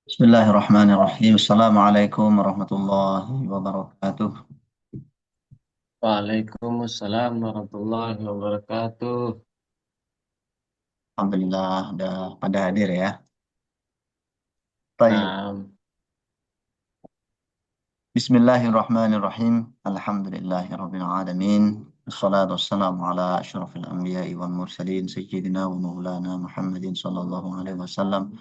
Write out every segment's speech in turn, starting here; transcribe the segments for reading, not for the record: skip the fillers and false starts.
Bismillahirrahmanirrahim. Assalamualaikum warahmatullahi wabarakatuh. Waalaikumsalam warahmatullahi wabarakatuh. Alhamdulillah udah pada hadir ya. Baik. Nah, Bismillahirrahmanirrahim. Alhamdulillahirabbil alamin. Wassalatu wassalamu ala asyrafil anbiya'i wal mursalin sayyidina wa maulana Muhammadin sallallahu alaihi wasallam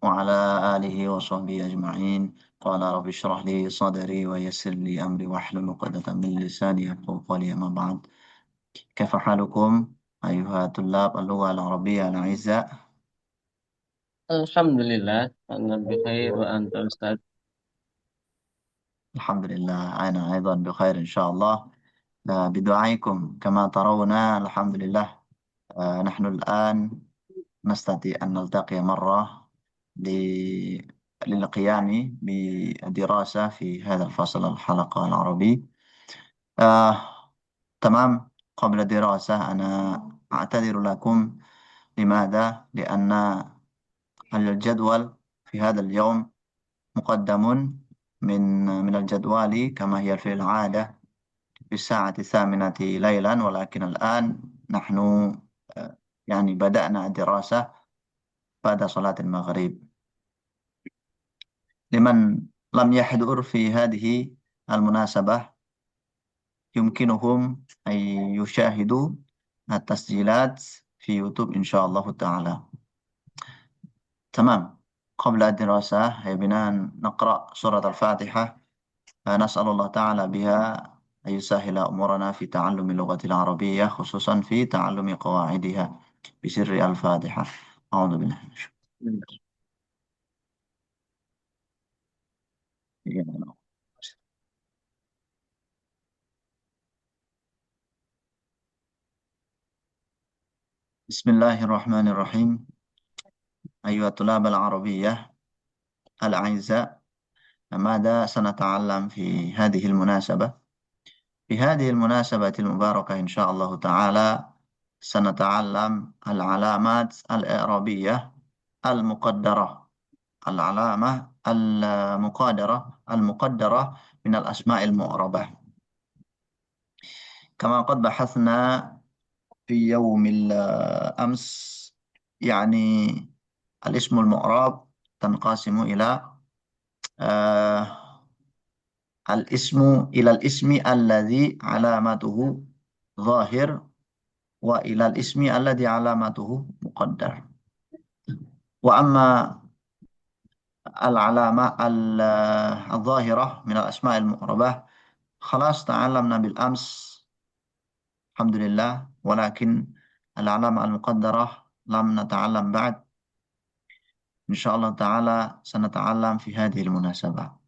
wa ala alihi wa sahbihi ajma'in. Qala rabbi shrah li sadri wa yassir li amri wahlul 'uqdatam min lisani yafqahu qawli amma ba'd. Kaifa halukum ayuha tullab al-lugha al-arabiyyah al-'izza? Alhamdulillah, ana bi khair wa anta Ustaz. الحمد لله أنا أيضا بخير إن شاء الله. بدعائكم كما ترون الحمد لله. نحن الآن نستطيع أن نلتقي مرة ل- للقيام بدراسة في هذا الفصل الحلقة العربي. آه، تمام. قبل الدراسة أنا أعتذر لكم. لماذا؟ لأن الجدول في هذا اليوم مقدم من الجدول كما هي في العادة في الساعة 8 ليلا، ولكن الآن نحن يعني بدأنا الدراسة بعد صلاة المغرب. لمن لم يحضر في هذه المناسبة يمكنهم أن يشاهدوا التسجيلات في يوتيوب إن شاء الله تعالى. تمام. قبل الدراسة يبنا نقرأ سورة الفاتحة. نسأل الله تعالى بها أن يسهل أمورنا في تعلم اللغة العربية، خصوصا في تعلم قواعدها، بسر الفاتحة. أعوذ بالله من الشيطان. بسم الله الرحمن الرحيم. أيها الطلاب العربية الأعزاء، ماذا سنتعلم في هذه المناسبة؟ في هذه المناسبة المباركة إن شاء الله تعالى سنتعلم العلامات الإعرابية المقدرة. العلامة المقدرة من الأسماء المعربة. كما قد بحثنا في يوم الأمس، يعني الاسم المعرب تنقسم آه، الاسم الذي علامته ظاهر، وإلى الاسم الذي علامته مقدر. وأما العلامة الظاهرة من الأسماء المعربة خلاص تعلمنا بالأمس الحمد لله، ولكن العلامة المقدرة لم نتعلم بعد. إن شاء الله تعالى سنتعلم في هذه المناسبة.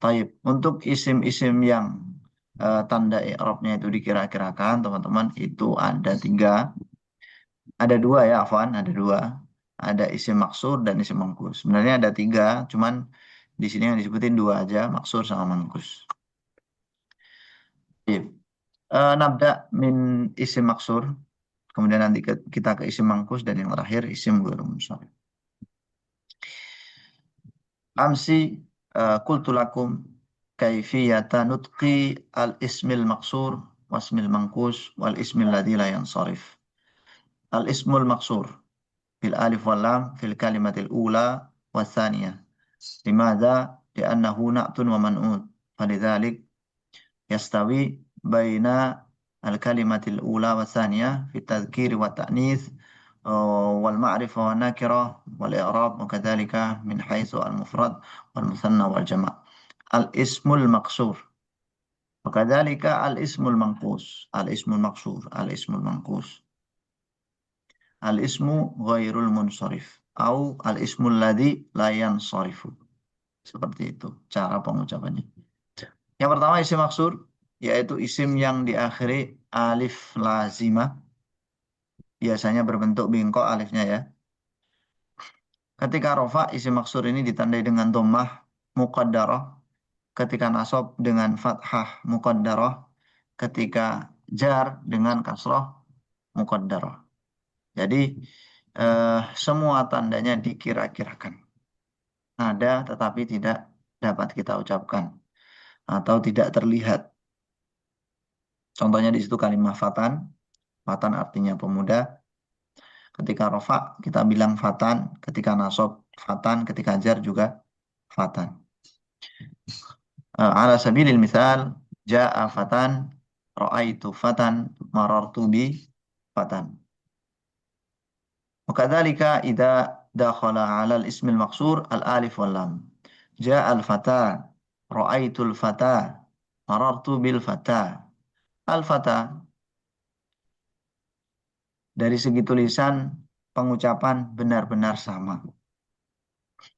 Taib, untuk isim-isim yang tanda i'rabnya itu dikira-kirakan, teman-teman, itu ada dua ya, Afwan, ada dua. Ada isim maksur dan isim mangkus. Sebenarnya ada tiga, cuman di sini yang disebutin dua aja, maksur sama mangkus. Taib. Nabda min isim maksur, kemudian nanti kita ke isim mangkus, dan yang terakhir isim ghairu munsharif. Amsi qultu lakum kaifiyata nutqi al-ismil maksur wasmil mangkus wal ismil ladzi la yansarif. Al-ismul maksur bil alif wal lam fil kalimatil ula wa tsaniyah. Limadza? Li'annahu na'tun wa man'ut. Falidzalik yastawi baina al-kalimatil ula wa tsaniyah fi tadhkiri wa ta'nits wal ma'rifah wa nakirah wal i'rab, wa kadzalika min haitsu al-mufrad wal musanna wal jama'. Al-ismul maqsur wa kadzalika al-ismul manqus. Al-ismul maqsur, al-ismul manqus. Al-ismu ghairul munsharif au al-ismul ladzi la yansarifu. Seperti itu cara pengucapannya. Yang pertama isim maksur, yaitu isim yang diakhiri alif lazimah, biasanya berbentuk bingkok alifnya ya. Ketika rofa, isim maksur ini ditandai dengan dhammah muqaddarah. Ketika nasab dengan fathah muqaddarah. Ketika jar dengan kasrah muqaddarah. Jadi semua tandanya dikira-kirakan. Ada tetapi tidak dapat kita ucapkan atau tidak terlihat. Contohnya di situ kalimat fatan. Fatan artinya pemuda. Ketika rofa kita bilang fatan, ketika nasob fatan, ketika jar juga fatan. Ala sabilil misal, ja'a fatan, ra'aitu fatan, marartu bi fatan. وكذلك إذا دخل على الاسم المقصور الألف واللام جاء الفتى رأيت الفتى مررت بالفتى الفتى dari segi tulisan pengucapan benar-benar sama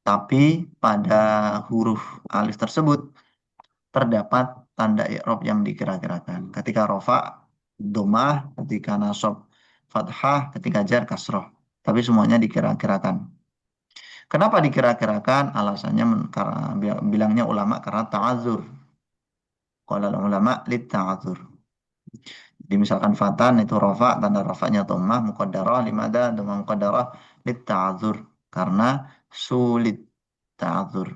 tapi pada huruf alif tersebut terdapat tanda i'rab yang dikira-kirakan ketika rofa domah ketika nasab fathah ketika jar kasroh tapi semuanya dikira-kirakan. Kenapa dikira-kirakan? Alasannya karena bilangnya ulama karena ta'adzur. Qala ulama lit ta'adzur. Jadi misalkan fatan itu rofa, tanda rofanya dhammah muqaddarah limada dhammah muqaddarah lit ta'adzur karena sulit ta'adzur.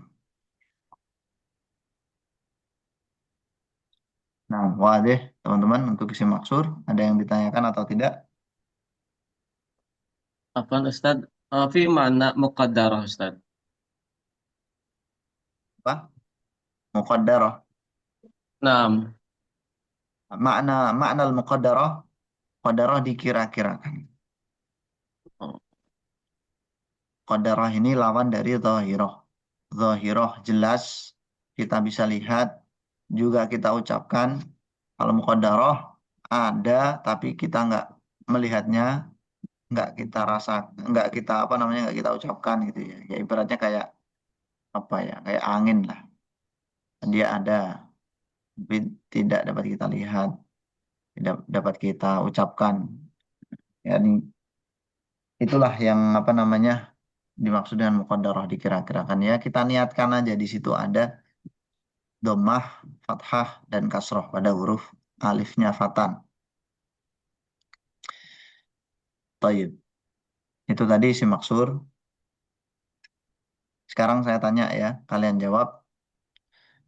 Nah, wadih teman-teman untuk isi maksur ada yang ditanyakan atau tidak? Afwan Ustaz, fi mana muqaddarah Ustaz? Apa? Muqaddarah. Naam. Makna makna al-muqaddarah, qadarah dikira-kirakan. Oh, Qadarah ini lawan dari zahirah. Zahirah jelas, kita bisa lihat, juga kita ucapkan. Kalau muqaddarah ada, tapi kita nggak melihatnya, nggak kita rasa, nggak kita apa namanya, nggak kita ucapkan gitu ya. Ya ibaratnya kayak apa ya, kayak angin lah. Dia ada, tapi tidak dapat kita lihat, tidak dapat kita ucapkan. Ya, itulah yang apa namanya dimaksud dengan muqaddarah dikira-kirakan ya. Kita niatkan aja di situ ada dhammah, fathah, dan kasroh pada huruf alifnya fatan. Taib. Itu tadi isi maksur. Sekarang saya tanya ya, kalian jawab.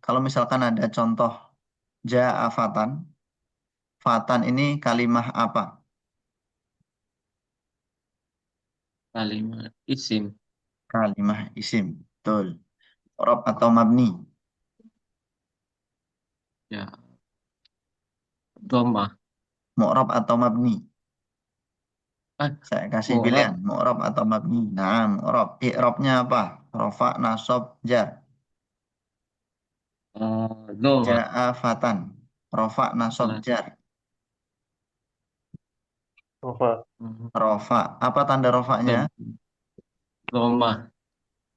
Kalau misalkan ada contoh ja'a fatan, fatan ini kalimah apa? kalimat isim. Kalimah isim. Betul. Rob atau mabni? Ya, dhammah. Mu'rab atau mabni? Ah, Saya kasih mu'rab. pilihan, mu'rab atau mabni. Nah, mu'rab. I'rabnya apa? Rofa, nasob, jar. Dhammah. Ja'a fatan. Rofa, nasob, Salah. jar. Apa? Rofa. Apa tanda rofanya? Dhammah.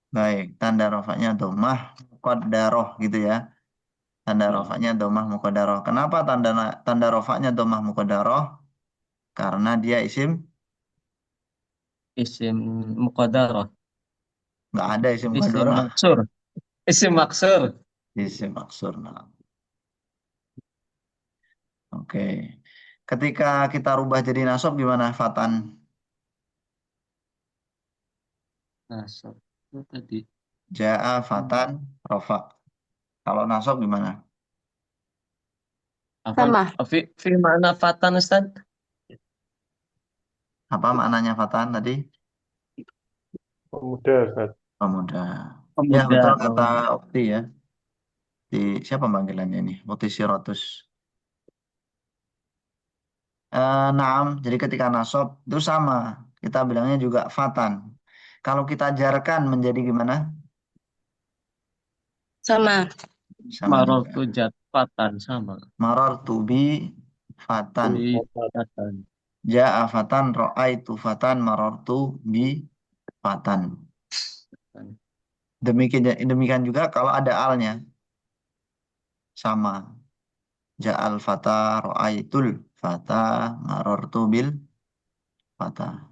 Baik, tanda rofanya domah muqaddaroh gitu ya. Tanda Ya, rofanya domah muqaddaroh. Kenapa tanda rofanya domah muqaddaroh? Karena dia isim, isim muqaddarah. nggak ada isim Isim muqaddaroh. maksur. Isim maksur. Isim maksur. Nah, oke. Ketika kita rubah jadi nasab gimana, Fatan? Nasab. Itu tadi. Ja'a fatan rofa. Kalau nasab gimana? Afwan, Sama. fi mana fatan Ustaz? Apa maknanya fatan tadi? Pemuda, Ustaz. Pemuda. Ya Pemuda. betul kata Oh, Ukti ya. Di siapa panggilannya ini? Ukti Sirotus. Naam, jadi ketika nasab itu sama. Kita bilangnya juga fatan. Kalau kita jarkan menjadi gimana? Sama. Sama juga. marartu jat fatan sama. Marartu bi fatan. Wi fatan. Ja'a fatan, ra'aitu fatan, marartu bi fatan. Demikian demikian juga kalau ada alnya sama. Ja'al fata, ra'aitul fata, marartu bil fata.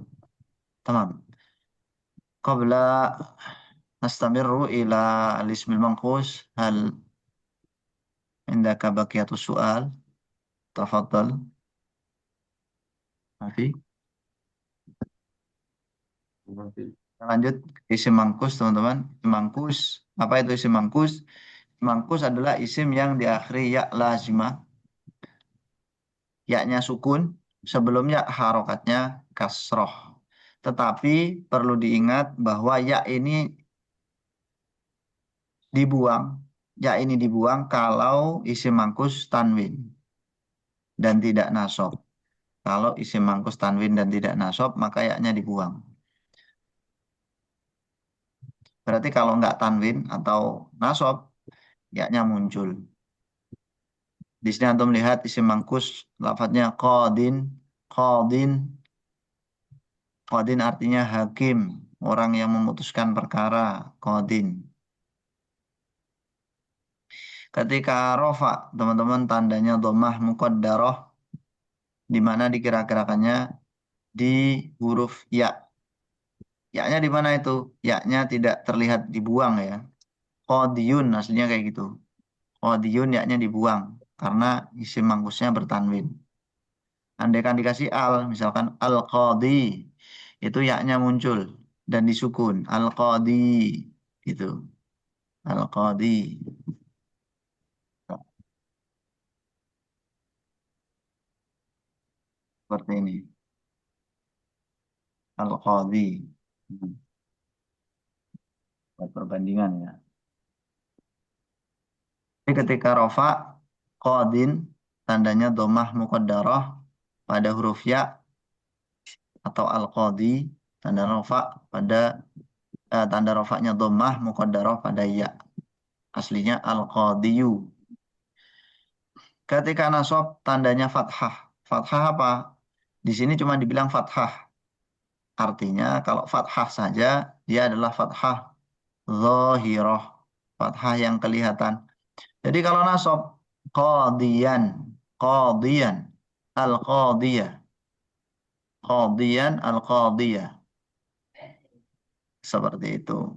Tamam. Qabla nastamirru ila al-ismil manqus hal عندك بقية السؤال تفضل. ما في Lanjut isim mangkus teman-teman. Isim mangkus. Apa itu isim mangkus? Mangkus adalah isim yang diakhiri ya lazimah. Ya-nya sukun. Sebelumnya harokatnya kasroh. Tetapi perlu diingat bahwa ya ini dibuang. Ya ini dibuang kalau isim mangkus tanwin dan tidak nasab. Kalau isim mangkus tanwin dan tidak nasab, maka ya-nya dibuang. Berarti kalau nggak tanwin atau nasab, ya-nya muncul. Di sini antum lihat isim mangkus, lafadznya qadin, qadin, qadin artinya hakim, orang yang memutuskan perkara, qadin. Ketika rofa, teman-teman tandanya dhammah muqaddarah, di mana dikira-kirakannya di huruf ya. Ya-nya di mana itu? Ya-nya tidak terlihat dibuang ya. Qadiyun aslinya kayak gitu. Qadiyun ya-nya dibuang karena isim mangkusnya bertanwin. Andaikan dikasih al, misalkan al-qadi, itu ya-nya muncul dan disukun. Al-qadi, gitu. Al-qadi. Seperti ini. Al-qadi. Hmm, buat perbandingan ya. Jadi ketika rofa, qadin, tandanya domah muqaddarah pada huruf ya atau al-qadi, tanda rofa pada tanda rofaknya domah muqaddarah pada ya. Aslinya al-qadiyu. Ketika nasab tandanya fathah. Fathah apa? Di sini cuma dibilang fathah. Artinya kalau fathah saja dia adalah fathah zahirah. Fathah yang kelihatan. Jadi kalau nasab qadiyan, qadiyan, al-qadiyah, qadiyan, al-qadiyah. Seperti itu.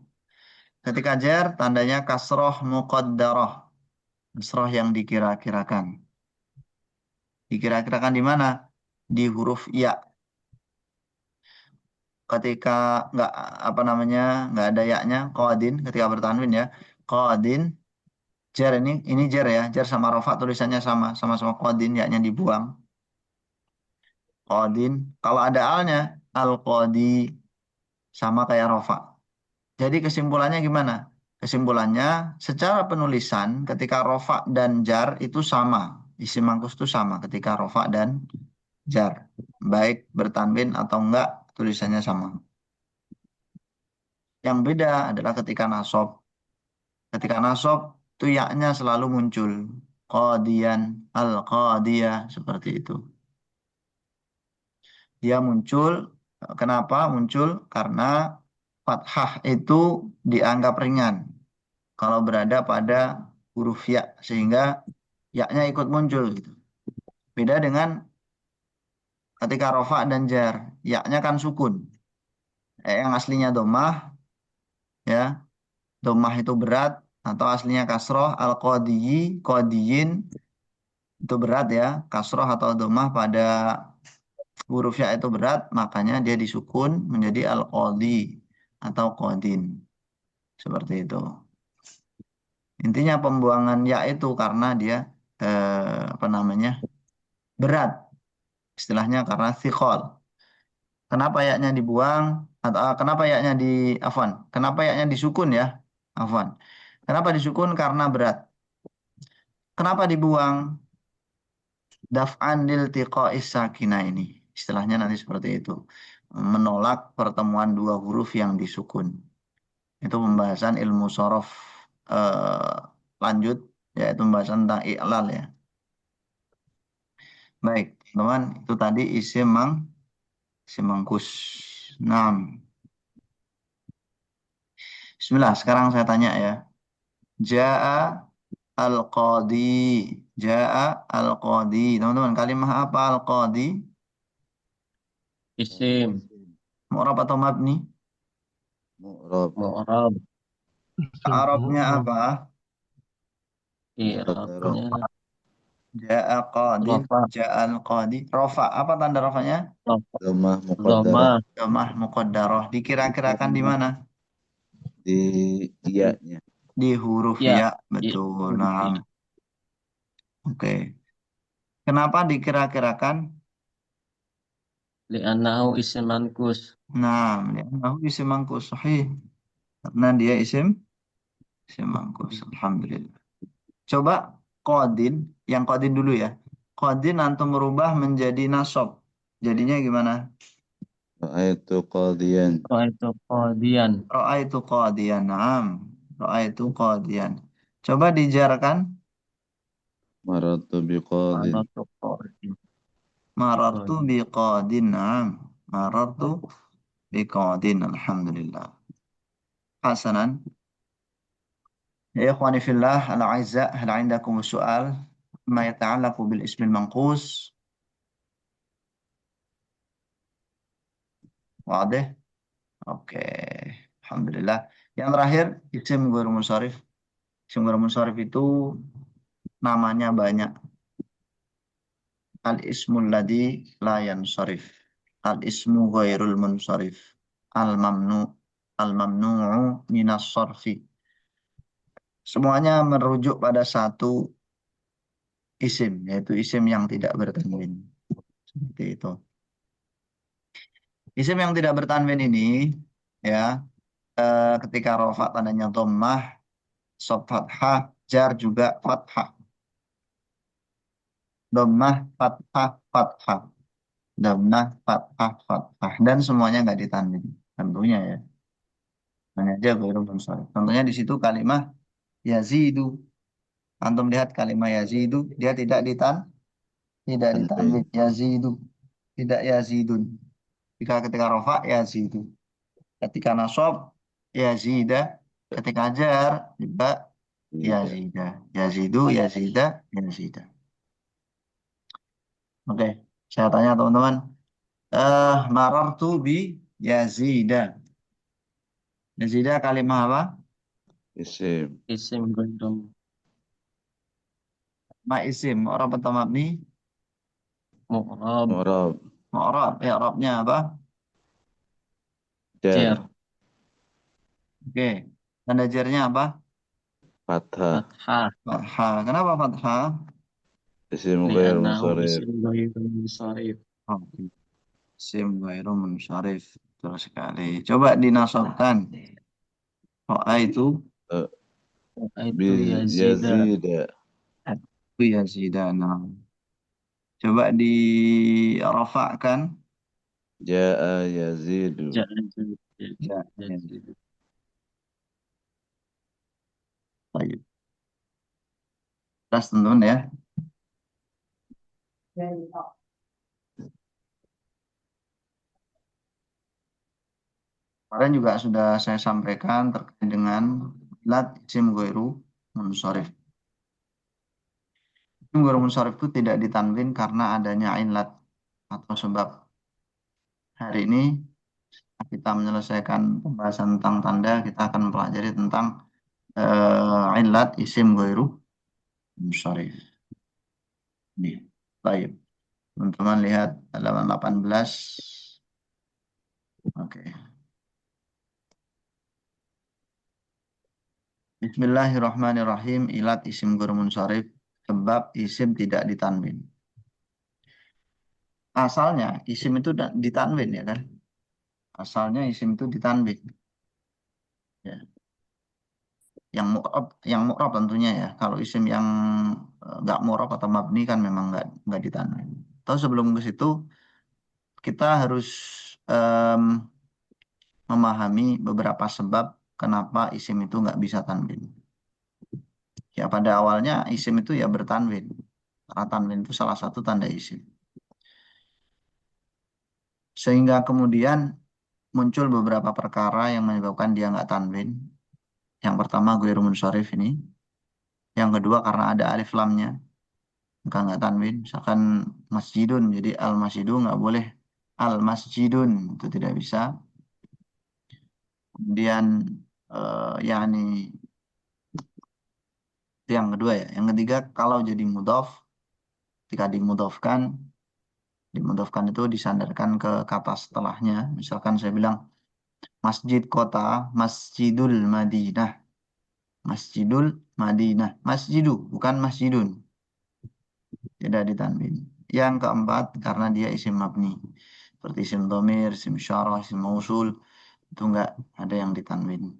Ketika jar tandanya kasroh muqaddarah. Kasroh yang dikira-kirakan. Dikira-kirakan di mana? Di huruf ya. Ketika nggak apa namanya nggak ada yaknya qadin ketika bertanwin ya qadin jar ini jar ya jar sama rofa tulisannya sama-sama qadin yaknya dibuang qadin kalau ada alnya al qadi sama kayak rofa jadi kesimpulannya gimana kesimpulannya secara penulisan ketika rofa dan jar itu sama isim mangkus itu sama ketika rofa dan jar baik bertanwin atau enggak tulisannya sama yang beda adalah ketika nasab. Ketika nasab itu yaknya selalu muncul. Qadiyan, al-qadiyah, seperti itu. Dia muncul, kenapa muncul? Karena fathah itu dianggap ringan. Kalau berada pada huruf ya, sehingga yaknya ikut muncul. Gitu. Beda dengan ketika rofa dan jar. Yaknya kan sukun. Yang aslinya domah, ya. Domah itu berat, atau aslinya kasroh, al-qadiyi, qadiyin, itu berat ya kasroh atau domah pada huruf ya itu berat makanya dia disukun menjadi al-qadi atau qadin seperti itu intinya pembuangan ya itu karena dia apa namanya berat istilahnya karena thiqal kenapa yaknya dibuang atau kenapa yaknya di afwan kenapa yaknya disukun ya afwan kenapa disukun karena berat kenapa dibuang daf'an lil tiqa'is sakina ini. Istilahnya nanti seperti itu. Menolak pertemuan dua huruf yang disukun. Itu pembahasan ilmu sorof eh, lanjut, yaitu pembahasan tentang i'lal ya. Baik, teman, itu tadi isim mangkus. Nah, bismillah, sekarang saya tanya ya. Ja'a al-qadi. Ja'a al-qadi. Teman-teman, kalimah apa al-qadi? Isim, Mu'rab atau mabni? Mu'rab, mu'rab, Arabnya apa? muqaddarah, i'rabnya Ja'a qadin, Rofa. ja'al qadi. Rofa, apa tanda rofanya? Rofa. Dhammah muqaddarah. Doma. Dhammah muqaddarah. Dikira-kirakan di mana? Di iyanya. Di huruf Ya. ya, Ya. betul. Nah, oke. Kenapa dikira-kirakan? Li'annahu isim mankus. Nah, li'annahu isim mangkus, sahih. Karena dia isim mangkus. Alhamdulillah. Coba qadin, yang qadin dulu ya. Qadin antum merubah menjadi nasab. Jadinya gimana? Ra'aitu qadiyan. Ra'aitu qadiyan. Ra'aitu qadiyan. Naam. Ra'aitu qadiyan. Coba dijarkan. Marartu biqadin. Maratu qadiyan. Marartu biqadin. Naam. Marartu biqadin. Alhamdulillah. Hasanan. يا إخواني في الله الأعزاء هل عندكم السؤال ما يتعلق بالاسم المنقوص واضح؟ Oke, Alhamdulillah. Yang terakhir, isim ghairu munsharif. Isim ghairu munsharif itu namanya banyak. Al-ismul ladzi la yansharif. Al-ismu ghairul munsharif. Al-mamnu. Al-mamnu'u minas sarfi. Semuanya merujuk pada satu isim, yaitu isim yang tidak bertanwin. Seperti itu. Isim yang tidak bertanwin ini, ya, ketika rofa tandanya dhammah, sod fathah, jar juga fathah. Dhammah, fathah, fathah. Dhammah, fathah, fathah. Dan semuanya nggak ditanwin. Tentunya ya. Hanya aja ghairu munsharif. Contohnya di situ kalimat yazidu. Antum lihat kalimat yazidu, dia tidak Tanwin. ditanwin. Yazidu, tidak yazidun. Jika ketika rofa yazidu. Ketika nasab yazida. Ketika jar juga Tidak. yazida. Yazidu, yazida, yazida. Oke, saya tanya teman-teman. Marartu bi yazida. Yazida kalimat apa? Isim. Isim ghairu Ma isim. Orang pertama mabni. mu'rab. Mu'rab. Mu'rab. I'rabnya apa? Jar. Jar. Oke. Tanda jarnya apa? Fathah. Fathah. Fathah. Kenapa fathah? Isim ghair Li'annahu munsharif. isim ghairu munsharif. Oh, isim ghairu munsharif. Betul sekali. Coba dinasabkan. Itu Itu Bi yazida. yazida. yazidana. Coba dirafa'kan. Ja'a yazidu. Jadi. Ya, Yazida. baik. Terus teman ya. Kemarin juga sudah saya sampaikan terkait dengan lat isim ghairu munsharif. Isim ghairu munsharif itu tidak ditanwin karena adanya ilat atau sebab. Hari ini kita menyelesaikan pembahasan tentang tanda, kita akan mempelajari tentang ilat isim ghairu munsharif. Nih, baik. Teman-teman lihat halaman 18. Oke. Bismillahirrahmanirrahim. Ilat isim ghairu munsharif sebab isim tidak ditanwin. Asalnya isim itu ditanwin ya kan? Asalnya isim itu ditanwin. Ya. Yang mu'rab tentunya ya. Kalau isim yang nggak mu'rab atau mabni kan memang nggak ditanwin. Atau sebelum ke situ kita harus em, memahami beberapa sebab kenapa isim itu nggak bisa tanwin. Ya pada awalnya isim itu ya bertanwin. Karena tanwin itu salah satu tanda isim. Sehingga kemudian muncul beberapa perkara yang menyebabkan dia nggak tanwin. Yang pertama ghairu munsharif ini. Yang kedua karena ada alif lamnya. Maka nggak tanwin. Misalkan masjidun jadi al masjidu nggak boleh al masjidun itu tidak bisa. Kemudian yakni itu yang kedua ya. Yang ketiga kalau jadi mudhaf ketika dimudhofkan itu disandarkan ke kata setelahnya. Misalkan saya bilang masjid kota, Masjidul Madinah. Masjidul Madinah. Masjidu, bukan masjidun. Tidak ditanwin. Yang keempat, karena dia isim mabni. Seperti isim dhamir, isim syarah, isim mausul. Itu enggak ada yang ditanwin.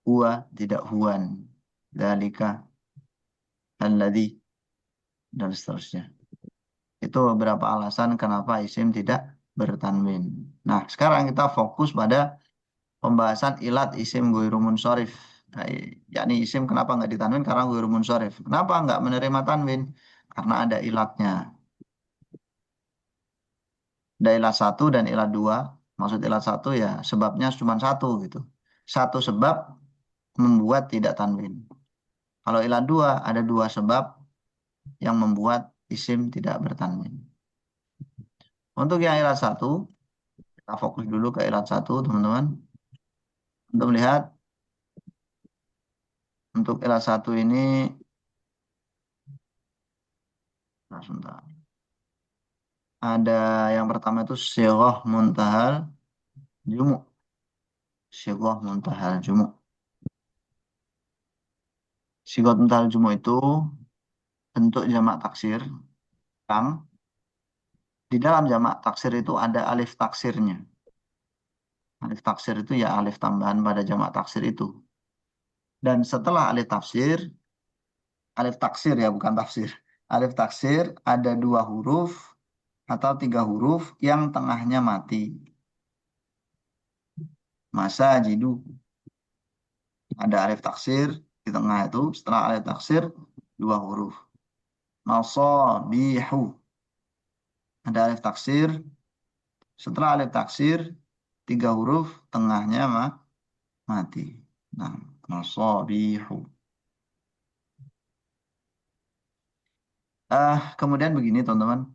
Huwa, tidak huwan. Dalika, alladhi, dan seterusnya. Itu beberapa alasan kenapa isim tidak bertanwin. Nah, sekarang kita fokus pada pembahasan ilat isim ghairu munsharif. Nah, yakni isim kenapa nggak ditanwin karena ghairu munsharif. Kenapa nggak menerima tanwin? Karena ada ilatnya. Ada ilat satu dan ilat dua. Maksud ilat satu ya sebabnya cuma satu gitu. Satu sebab membuat tidak tanwin. Kalau ilat dua ada dua sebab yang membuat isim tidak bertanwin. Untuk yang ilat satu, kita fokus dulu ke ilat satu teman-teman. Untuk melihat untuk ilat satu ini, nah, sebentar. Ada yang pertama itu sirah muntahal jumu. Sirah muntahal jumu. Sirah muntahal jumu itu bentuk jamak taksir yang di dalam jamak taksir itu ada alif taksirnya. Alif taksir itu ya alif tambahan pada jamak taksir itu. Dan setelah alif taksir ya bukan tafsir. Alif taksir ada dua huruf atau tiga huruf yang tengahnya mati. Masa jidu. Ada alif taksir di tengah itu. Setelah alif taksir dua huruf. Nasabihu. Ada alif taksir. Setelah alif taksir tiga huruf tengahnya mati. Nah, nasabihu. Kemudian begini teman-teman.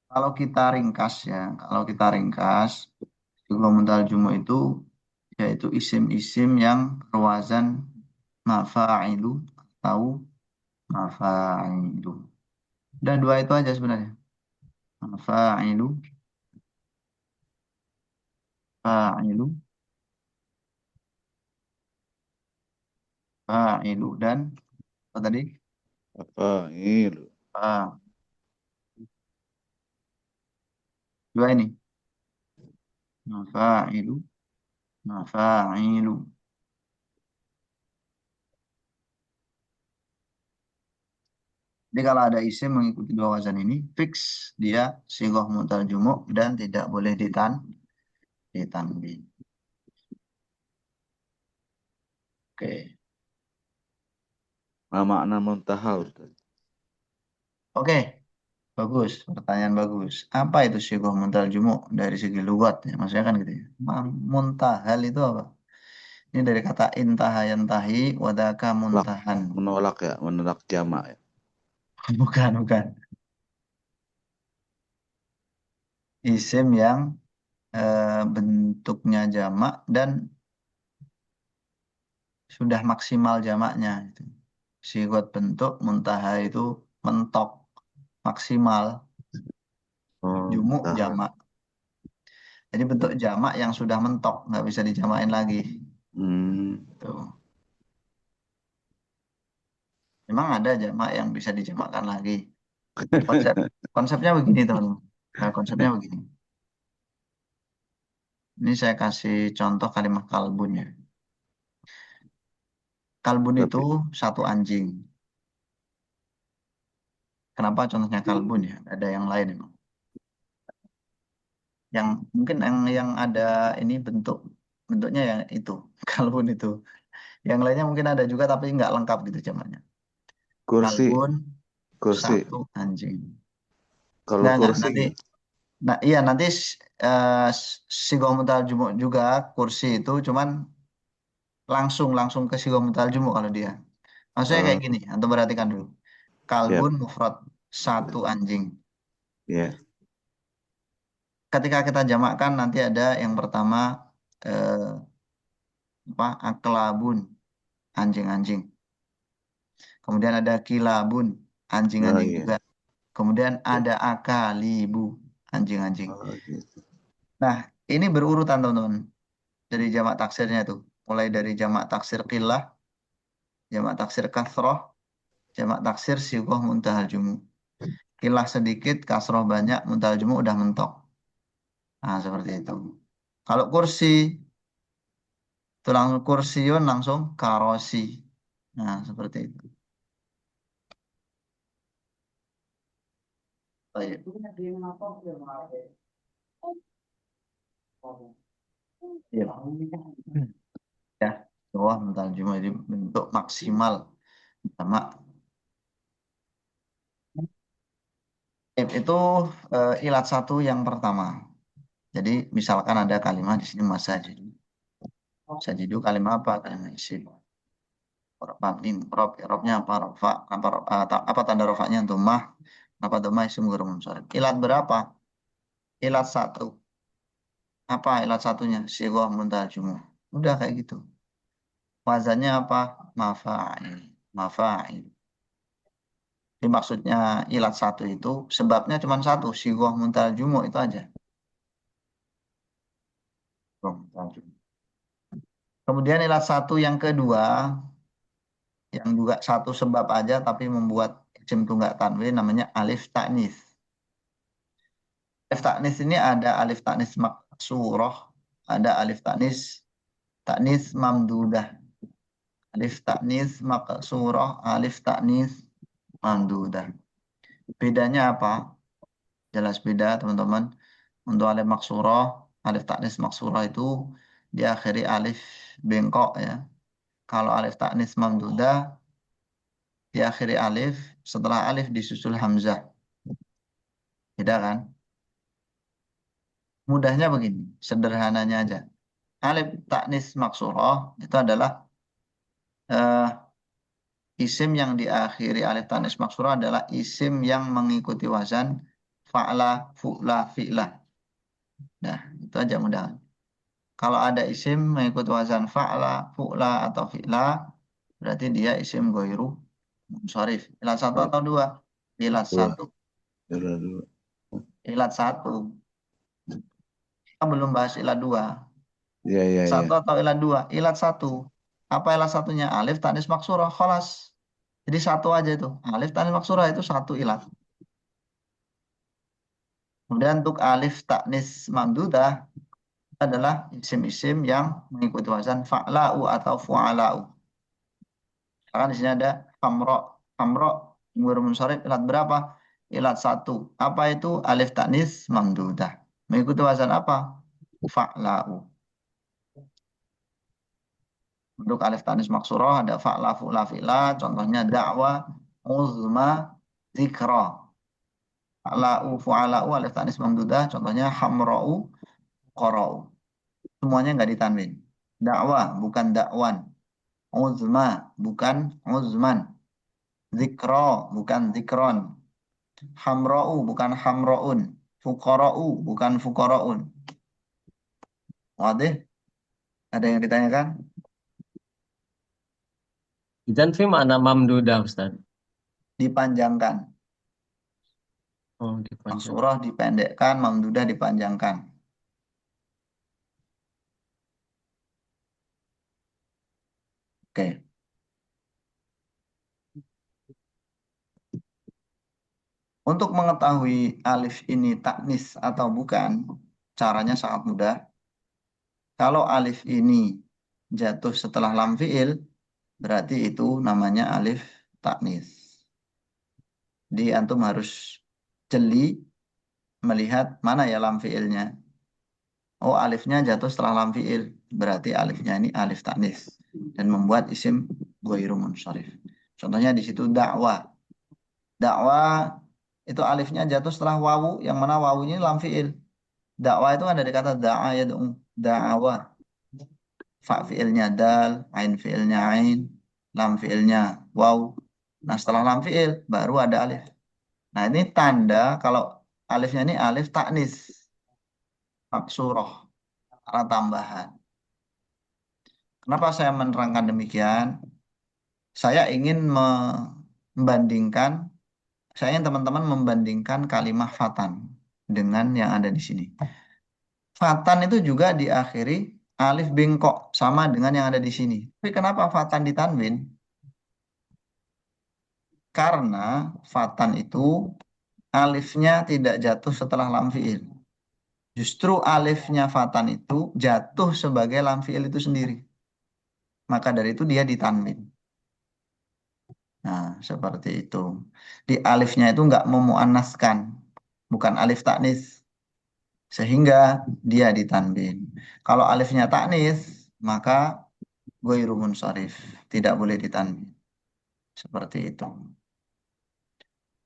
Kalau kita ringkas ya, juga mental jumu itu yaitu isim-isim yang berwazan mafa'ilu atau mafa'ilu. Dan dua itu aja sebenarnya. Mafa'ilu, fa'ilu, fa'ilu dan apa tadi? Fa'il. Fa. Dua ini. Mafa'ilu, mafa'ilu. Jadi kalau ada isim mengikuti dua wazan ini, fix dia sigoh mutal jumuk dan tidak boleh ditanwin. Oke. Apa makna muntahal, Ustaz? Oke, bagus. Pertanyaan bagus. Apa itu sigoh mutal jumuk dari segi lugat ya? Maksudnya kan gitu ya. Muntahal itu apa? Ini dari kata intaha yantahi wadaka Lak, muntahan. menolak jamak ya. Bukan, bukan. Isim yang bentuknya jamak dan sudah maksimal jamaknya. Gitu. Sigot bentuk muntaha itu mentok maksimal. Oh, Jumuk muntahal. jamak. Jadi bentuk jamak yang sudah mentok, nggak bisa dijamain lagi. Hmm. Tuh. Memang ada jamak yang bisa dijamakkan lagi. Konsep konsepnya begini teman-teman. Nah, konsepnya begini. Ini saya kasih contoh kalimat kalbun ya. Kalbun itu Tapi satu anjing. Kenapa contohnya kalbun ya? Ada yang lain emang. Yang mungkin yang ada ini bentuknya yang itu kalbun itu. Yang lainnya mungkin ada juga tapi nggak lengkap gitu jamaknya. kursi, Kalbun kursi. satu anjing. Kalau Nggak kursi nanti. gimana? Nah iya nanti eh, sigomutal jumuk juga kursi itu cuman langsung ke sigomutal jumuk kalau dia. Maksudnya Oh, kayak gini, antum perhatikan dulu. siap. Kalbun mufrad satu anjing. Ya. Ketika kita jamakkan nanti ada yang pertama eh, apa? Aklabun anjing-anjing. Kemudian ada kilabun, Oh anjing-anjing iya. juga. Kemudian ada akalibu, anjing-anjing. Oh gitu. Nah, ini berurutan teman-teman. Dari jamak taksirnya itu. Mulai dari jamak taksir qillah, jamak taksir kasroh, jamak taksir sigoh muntahal jumu. Qillah sedikit, kasroh banyak, muntahal jumu udah mentok. Nah, seperti itu. Kalau kursi, itu langsung kursiun langsung karosi. Nah, seperti itu. Baik. Ya. Ya, bawah mental cuma jadi bentuk maksimal sama itu ilat satu yang pertama. Jadi misalkan ada kalimat di sini masajidu. Sajidu kalimat apa? Kalimat isim. Rofa mim, rob, robnya apa? Rofa, apa, apa tanda rofanya? Dhammah, apa dhammah isim guru munsharif. Ilat berapa? Ilat satu. Apa ilat satunya? Sighah muntaha jumuh. Udah kayak gitu. Wazannya apa? Mafa'il. Mafa'il. Jadi maksudnya ilat satu itu sebabnya cuma satu, sighah muntal jumu itu aja. Kemudian ilat satu yang kedua, yang juga satu sebab aja tapi membuat isim tunggal tanwin namanya alif ta'nis. Alif ta'nis ini ada alif ta'nis maksurah, ada alif ta'nis mamdudah. Alif ta'nis maksurah, alif ta'nis mamdudah. Bedanya apa? Jelas beda teman-teman. Untuk alif maksurah, alif taknis maksurah itu diakhiri alif bengkok ya. Kalau alif taknis mamdudah diakhiri alif, setelah alif disusul hamzah. Beda kan? Mudahnya begini, sederhananya aja. Alif taknis maksurah itu adalah isim yang diakhiri alif taknis maksurah adalah isim yang mengikuti wazan fa'la, fu'la, fi'la. Nah, itu aja mudah. Kalau ada isim mengikuti wazan fa'la, fu'la, atau fi'la, berarti dia isim goiru munsharif. Ilat satu Oh, atau dua? Ilat dua. satu. Dua. Ilat satu. Kita belum bahas ilat dua. Iya iya iya. Satu atau ilat dua? Ilat satu. Apa ilat satunya? Alif tanis maksurah. Kholas. Jadi satu aja itu. Alif tanis maksurah itu satu ilat. Kemudian untuk alif taknis mamdudah adalah isim-isim yang mengikuti wazan fa'la'u atau fu'ala'u. Kan di sini ada famro. Famro guru munsharif ilat berapa? Ilat satu. Apa itu? Alif taknis mamdudah. Mengikuti wazan apa? Fa'la'u. Untuk alif taknis maksurah ada fa'la, fu'la, fi'la. Contohnya da'wa, uzma, zikra. Fa'la'u, fu'ala'u, alif taknis mamdudah. Contohnya hamra'u, qara'u. Semuanya nggak ditanwin. Da'wa bukan da'wan. Uzma bukan uzman. Zikra bukan zikron. Hamra'u bukan hamra'un. Fuqara'u bukan fuqara'un. Wadah? Ada yang ditanyakan? Dan fi makna mamdudah Ustaz. Dipanjangkan. Oh, dipanjang. Maksurah dipendekkan, mamdudah dipanjangkan. Oke. Untuk mengetahui alif ini taknis atau bukan, caranya sangat mudah. Kalau alif ini jatuh setelah lam fi'il, berarti itu namanya alif taknis. Jadi antum harus jeli melihat mana ya lam fi'ilnya. Oh, alifnya jatuh setelah lam fi'il. Berarti alifnya ini alif taknis. Dan membuat isim ghairu munsharif. Contohnya di situ dakwah. Dakwah itu alifnya jatuh setelah wawu. Yang mana wawunya lam fi'il. Dakwah itu ada di kata da'a ya da'awa. Fa fi'ilnya dal, ain fi'ilnya ain, lam fi'ilnya waw. Nah setelah lam fi'il baru ada alif. Nah ini tanda kalau alifnya ini alif taknis. Maksurah. Karena tambahan. Kenapa saya menerangkan demikian? Saya ingin membandingkan, saya ingin teman-teman membandingkan kalimat fatan dengan yang ada di sini. Fatan itu juga diakhiri alif bengkok sama dengan yang ada di sini. Tapi kenapa fatan ditanwin? Karena fatan itu alifnya tidak jatuh setelah lam fiil. Justru alifnya fatan itu jatuh sebagai lam fiil itu sendiri. Maka dari itu dia ditanwin. Nah, seperti itu. Di alifnya itu nggak memuannaskan, bukan alif taknis, sehingga dia ditanwin. Kalau alifnya taknis, maka ghairu munsharif, tidak boleh ditanwin. Seperti itu.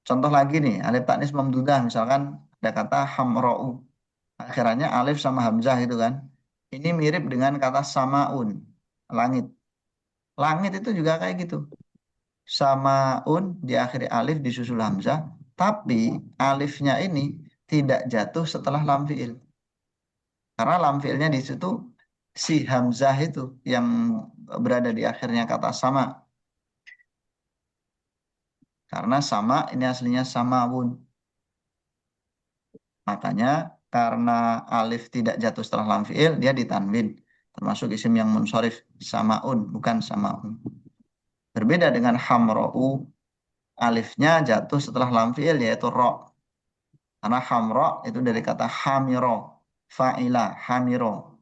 Contoh lagi nih, alif taknis mamdudah, misalkan ada kata hamra'u. Akhirannya alif sama hamzah itu kan. Ini mirip dengan kata samaun, langit. Langit itu juga kayak gitu. Samaun diakhiri alif disusul hamzah, tapi alifnya ini tidak jatuh setelah lam fiil. Karena lam fiilnya di situ si hamzah itu yang berada di akhirnya kata sama. Karena sama ini aslinya samaun. Makanya karena alif tidak jatuh setelah lam fiil, dia ditanwin. Termasuk isim yang munsharif samaun, bukan samaun. Berbeda dengan hamro'u, alifnya jatuh setelah lam fiil yaitu ro. Karena hamro itu dari kata hamiro, fa'ila, hamiro,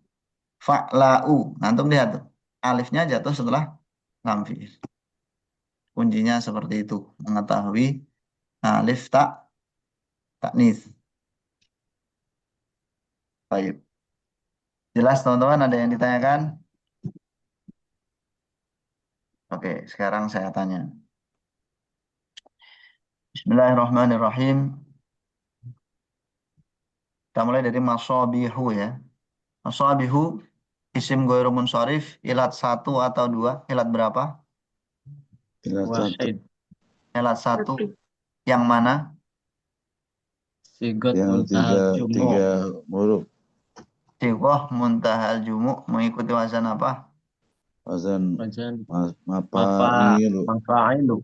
fa'la'u. Nah, antum lihat tuh. Alifnya jatuh setelah lam fiil. Kuncinya seperti itu. Mengetahui alif taknis. Baik. Jelas teman-teman, ada yang ditanyakan? Oke, sekarang saya tanya. Bismillahirrahmanirrahim. Kita mulai dari masabihu ya. Masabihu isim ghairu munsharif ilat satu atau dua? Ilat berapa? Ilat satu. Wahid. Ilat satu. Yang mana? Sigot Yang muntahal jumu. tiga huruf. Siqah muntahal jumu mengikuti wazan apa? Wazan Wajan mafa mafailu. mafailu.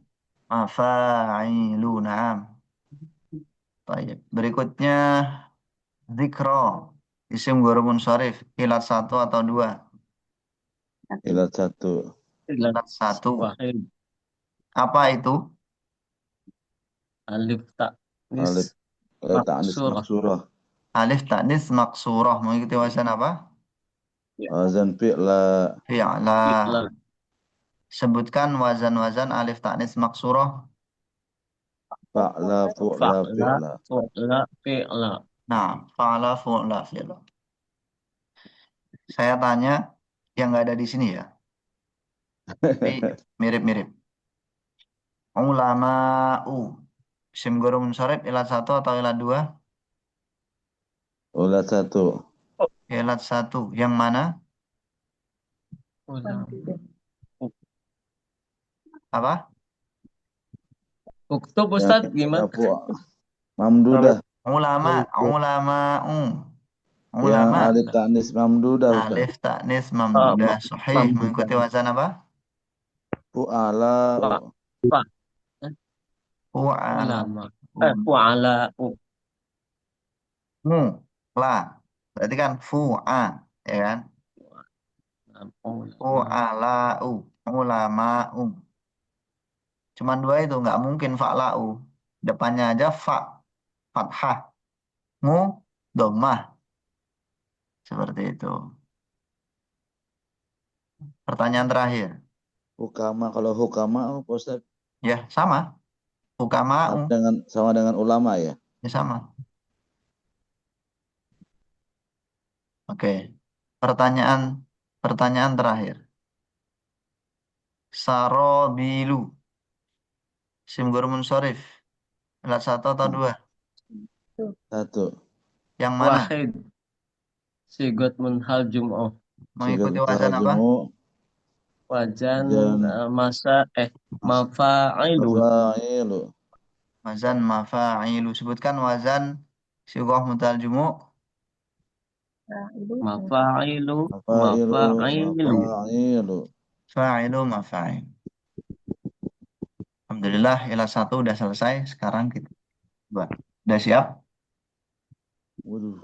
Mafa'ilu. Naam. Baik. Berikutnya zikro. Isim ghairu munsharif ilat satu atau dua? Ilat satu. Ilat Ilat satu. wahid. Apa itu? Alif taknis Alif ta'anis maksurah. maksurah. Alif taknis maksurah mengikuti wazan apa? Wazan fi'la. Fi'la. Fi'la. Sebutkan wazan-wazan alif taknis maksurah. Fa'la fu'la Fa'la fi'la. fu'la fi'la. Nah, fa'ala fu'la fi'la. Saya tanya yang nggak ada di sini ya. Tapi mirip-mirip. Ulama'u. Isim guru munsharif ilat satu atau ilat dua? Ulat satu. Ilat satu. Yang mana? Ulama. Apa? Uktub Yang Ustaz gimana? mamdudah. Ulama. Ulama'u. Yang Ulama. alif ta'anis mamdudah Ustaz. Alif taknis Oh, mamdudah. Sahih. Mengikuti wazan apa? Fu'ala. Fa fa Fu'ala. ulama. Fu'ala. Mu. La. Berarti kan fu'a. Ya kan? Ulama. Fu'ala'u. Ulama'u. Cuman dua itu. Nggak mungkin fa'la'u. Depannya aja fa. Fathah. Mu. Dhammah. Seperti itu. Pertanyaan terakhir. Hukama. Kalau hukama apa Ustaz? Ya, sama. Hukama'u. Sama dengan ulama ya. Ya, sama. Oke. Pertanyaan pertanyaan terakhir. Sarobilu. Sim guru munsharif. Ilat satu atau dua? Satu. Yang mana? Wahid. Sigot munhal jum'ah. Mengikuti Sigat wazan apa? tarajumu. Wajan Dan masa mafailu. mafa'ilu. Wazan mafa'ilu. Sebutkan wazan sighah mutal jumu. Mafailu. Mafa'ilu. Mafailu. Mafa'ilu. Fa'ilu mafa'il. Alhamdulillah, ilat 1 udah selesai. Sekarang kita coba. Udah siap? Waduh.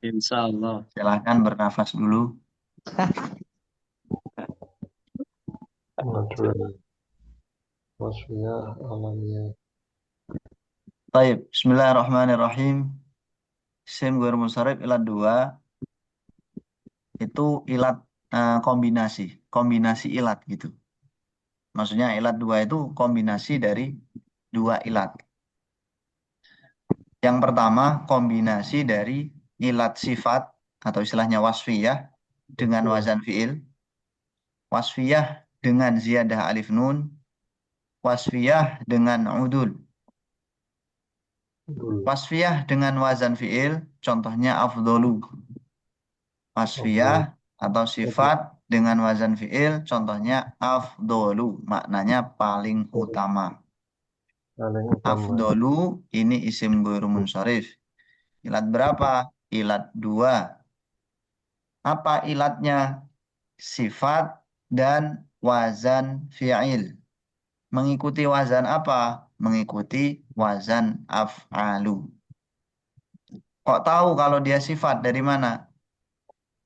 Insya Allah. Silahkan bernafas dulu. Natural. Wasfiyah alamiyah. Baik, bismillahirrahmanirrahim. Isim ghair munsharif ilat 2 itu ilat kombinasi ilat gitu. Maksudnya ilat 2 itu kombinasi dari 2 ilat. Yang pertama kombinasi dari ilat sifat atau istilahnya wasfiyah dengan wazan fi'il, wasfiyah dengan ziyadah alif nun, wasfiyah dengan udul. Dul. Wasfiyah dengan wazan fi'il, contohnya afdolu. Wasfiyah atau sifat dengan wazan fi'il, contohnya afdolu, maknanya paling utama. Paling utama. Afdolu ini isim ghair munsharif. Ilat berapa? Ilat 2. Apa ilatnya? Sifat dan wazan fi'il. Mengikuti wazan apa? Mengikuti wazan af'alu. Kok tahu kalau dia sifat dari mana?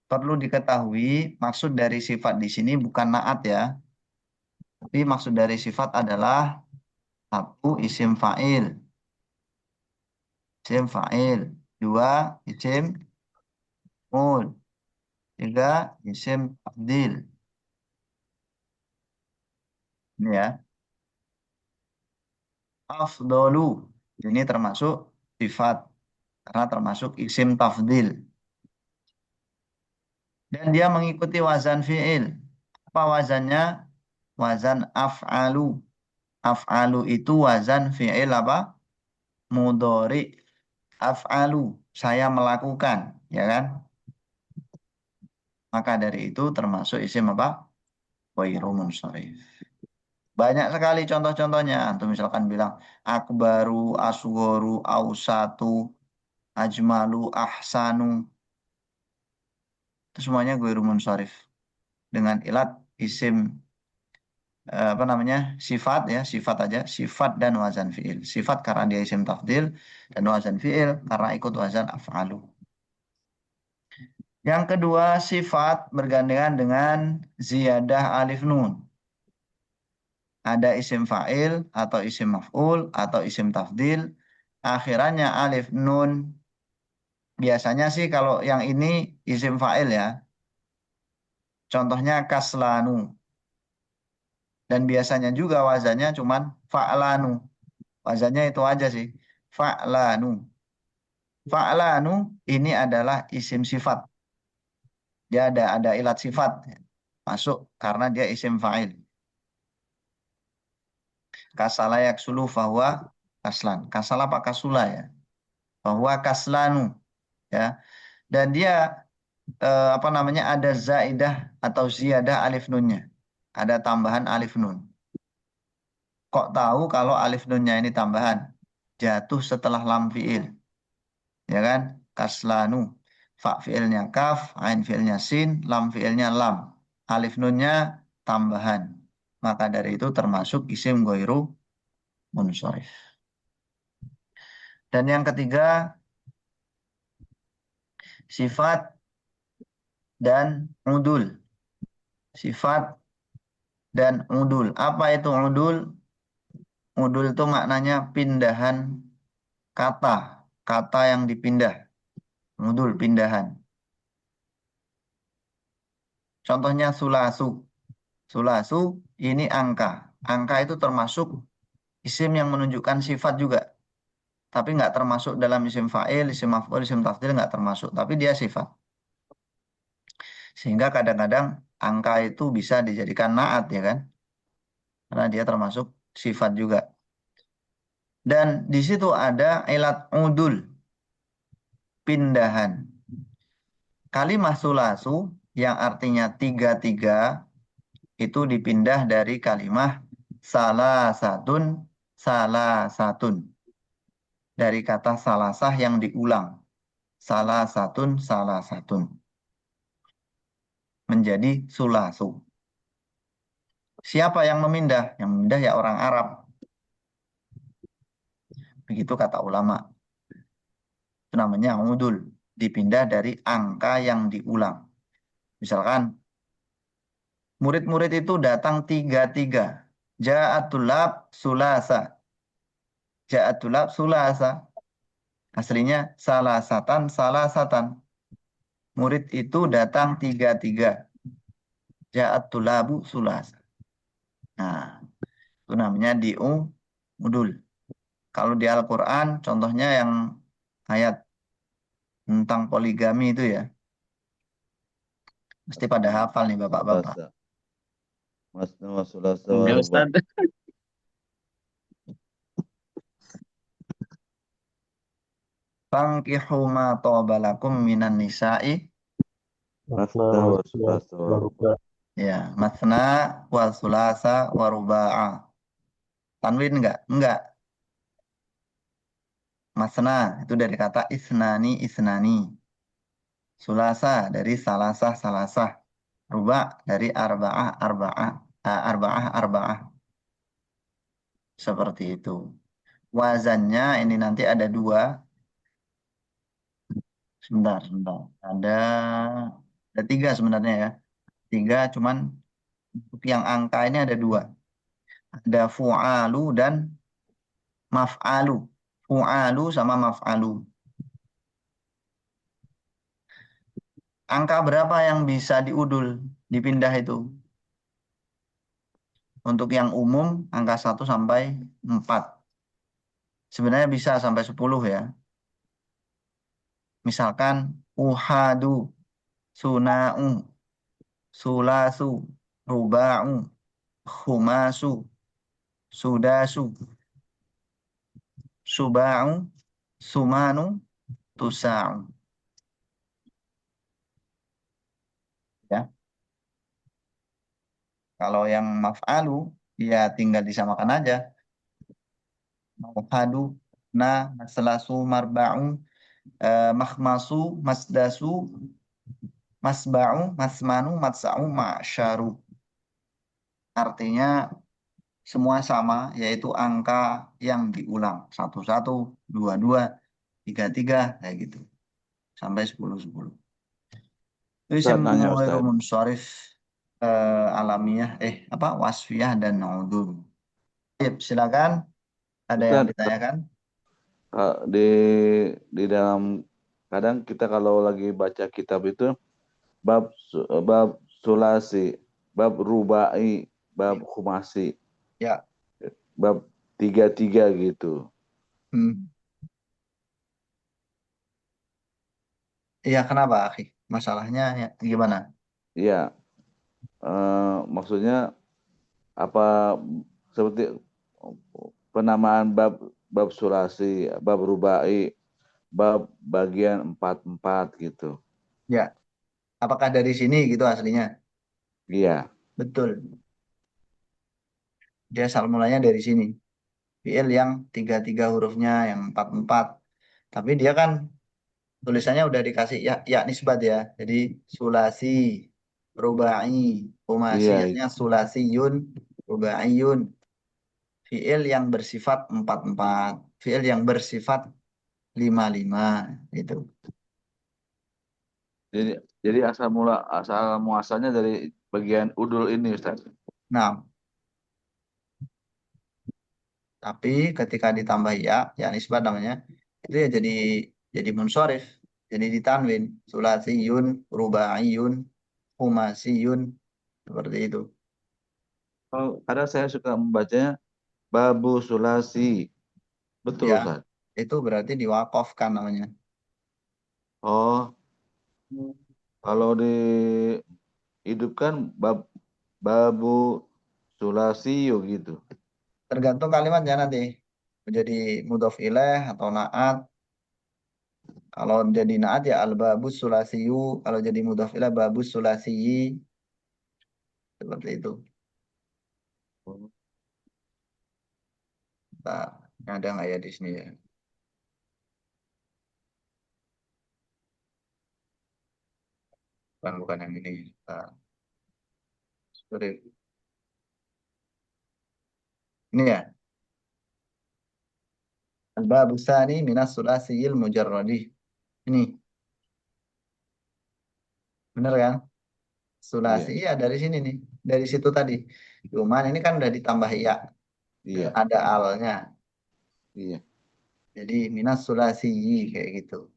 Perlu diketahui, maksud dari sifat di sini bukan naat ya. Tapi maksud dari sifat adalah satu isim fa'il. Isim fa'il. Dua isim mul. Tiga isim tabdil. Ini ya. Afdolu. Ini termasuk sifat. Karena termasuk isim tafdil. Dan dia mengikuti wazan fi'il. Apa wazannya? Wazan af'alu. Af'alu itu wazan fi'il apa? Mudhari. Af'alu. Saya melakukan. Ya kan? Maka dari itu termasuk isim apa? Ghairu munsharif. Banyak sekali contoh-contohnya. Antum misalkan bilang akbaru, asghoru, ausatu, ajmalu, ahsanu. Itu semuanya ghairu munsharif. Dengan ilat isim apa namanya? Sifat ya, sifat aja, sifat dan wazan fi'il. Sifat karena dia isim tafdil dan wazan fi'il karena ikut wazan af'alu. Yang kedua, sifat bergandengan dengan ziyadah alif nun. Ada isim fa'il atau isim maf'ul atau isim tafdil. Akhirannya alif nun. Biasanya sih kalau yang ini isim fa'il ya. Contohnya kaslanu. Dan biasanya juga wazannya cuman fa'lanu. Wazannya itu aja sih. Fa'lanu. Fa'lanu ini adalah isim sifat. Dia ada ilat sifat. Masuk karena dia isim fa'il. Kasala yaksulu fahuwa kaslan. Kasala apa kasula ya? Fahuwa kaslanu. Ya. Dan dia apa namanya ada zaidah atau ziyadah alif nunnya. Ada tambahan alif nun. Kok tahu kalau alif nunnya ini tambahan? Jatuh setelah lam fi'il. Ya kan? Kaslanu. Fa fi'ilnya kaf, ain fi'ilnya sin, lam fi'ilnya lam. Alif nunnya tambahan. Maka dari itu termasuk isim ghairu munsharif. Dan yang ketiga, sifat dan udul. Sifat dan udul. Apa itu udul? Udul itu maknanya pindahan kata. Kata yang dipindah. Udul, pindahan. Contohnya sulasu. Sulasu ini angka. Angka itu termasuk isim yang menunjukkan sifat juga. Tapi nggak termasuk dalam isim fa'il, isim maf'ul, isim tafdil nggak termasuk. Tapi dia sifat. Sehingga kadang-kadang angka itu bisa dijadikan naat ya kan. Karena dia termasuk sifat juga. Dan di situ ada ilat udul. Pindahan. Kalimah sulasu yang artinya tiga-tiga itu dipindah dari kalimah salah satun. Dari kata salasah yang diulang. Salah satun. Menjadi sulasu. Siapa yang memindah? Yang memindah ya orang Arab. Begitu kata ulama. Itu namanya udul. Dipindah dari angka yang diulang. Misalkan, murid-murid itu datang tiga-tiga. Ja'atulab sulasa. Ja'atulab sulasa. Aslinya salasatan, salasatan. Murid itu datang tiga-tiga. Ja'atulabu sulasa. Nah, itu namanya udul. Kalau di Al-Quran, contohnya yang ayat tentang poligami itu ya. Mesti pada hafal nih bapak-bapak. Sulasa. Masna wa sulasa wa Enggak ruba. Ustaz. Fankihu ma tobalakum minan nisa'i. Masna Masna wa wa sulasa wa ruba. waruba. Ya, masna wa sulasa wa ruba'a. Tanwin enggak? Enggak. Masna itu dari kata isnani, isnani. Sulasa dari salasah, salasah. Ruba dari arba'ah, arba'ah. Arba'ah, arba'ah. Seperti itu. Wazannya ini nanti ada dua. Sebentar, sebentar. Ada tiga sebenarnya ya. Tiga, cuman untuk yang angka ini ada dua. Ada fu'alu dan maf'alu. Fu'alu sama maf'alu. Angka berapa yang bisa diudul, dipindah itu? Untuk yang umum, angka 1 sampai 4. Sebenarnya bisa sampai 10 ya. Misalkan, uhadu, suna'u, sulasu, ruba'u, khumasu, sudasu, suba'u, sumanu, tusa'u. Ya. Kalau yang maf'alu, ya tinggal disamakan aja. Mauhadu, na, maslasu, marba'u, makhmasu, masdasu, masba'u, masmanu, matsa'u, ma'syaru. Artinya semua sama, yaitu angka yang diulang. 1-1, 2-2, 3-3, kayak gitu. Sampai 10-10. Itu Ustaz isim nanya ghairu Ustaz. munsharif, alamiah, wasfiyah dan naudhu. Silakan, ada yang Ustaz, ditanyakan? di dalam kadang kita kalau lagi baca kitab itu bab sulasi, bab rubai, bab khumasi, Ya. bab tiga gitu. Hmm. Iya, kenapa, akhi? Masalahnya ya, gimana? Iya, maksudnya apa seperti penamaan bab bab sulasi, bab rubai, bab bagian 4-4 gitu. Ya, apakah dari sini gitu aslinya? Iya, Betul. Dia asal mulanya dari sini. Fi'il yang tiga-tiga hurufnya, yang empat-empat. Tapi dia kan tulisannya udah dikasih ya nisbat ya. Jadi sulasi, rubai, iya. umasiyatnya sulasiyun, rubaiyun. Fi'il yang bersifat empat-empat. Fi'il yang bersifat lima-lima. Itu. Jadi jadi asal muasalnya dari bagian udul ini Ustaz. Nah, tapi ketika ditambah ya nisbat namanya, itu ya jadi munsorif, jadi ditanwin, sulasiyun, rubaiyun, humasiyun, seperti itu. Oh, kadang saya suka membacanya babu sulasi. Betul Ya, Ustaz. itu berarti diwakofkan namanya. Oh, kalau dihidupkan babu sulasi gitu. Tergantung kalimatnya nanti. Menjadi mudhof ilaih atau naat. Kalau jadi naat ya al-babus sulasiyu. Kalau jadi mudhof ilaih babus sulasiyi. Seperti itu. Nah, ada nggak ya di sini ya? Bukan yang ini. Nah, sorry. Ini ya. Al-babu tsani minas sulasiyil mujarradi. Ini, bener kan? Iya, Sulasi, iya dari sini nih. Dari situ tadi. Cuman ini kan udah ditambah ya. Dan iya, ada alnya. iya. Jadi minas sulasiyi kayak gitu.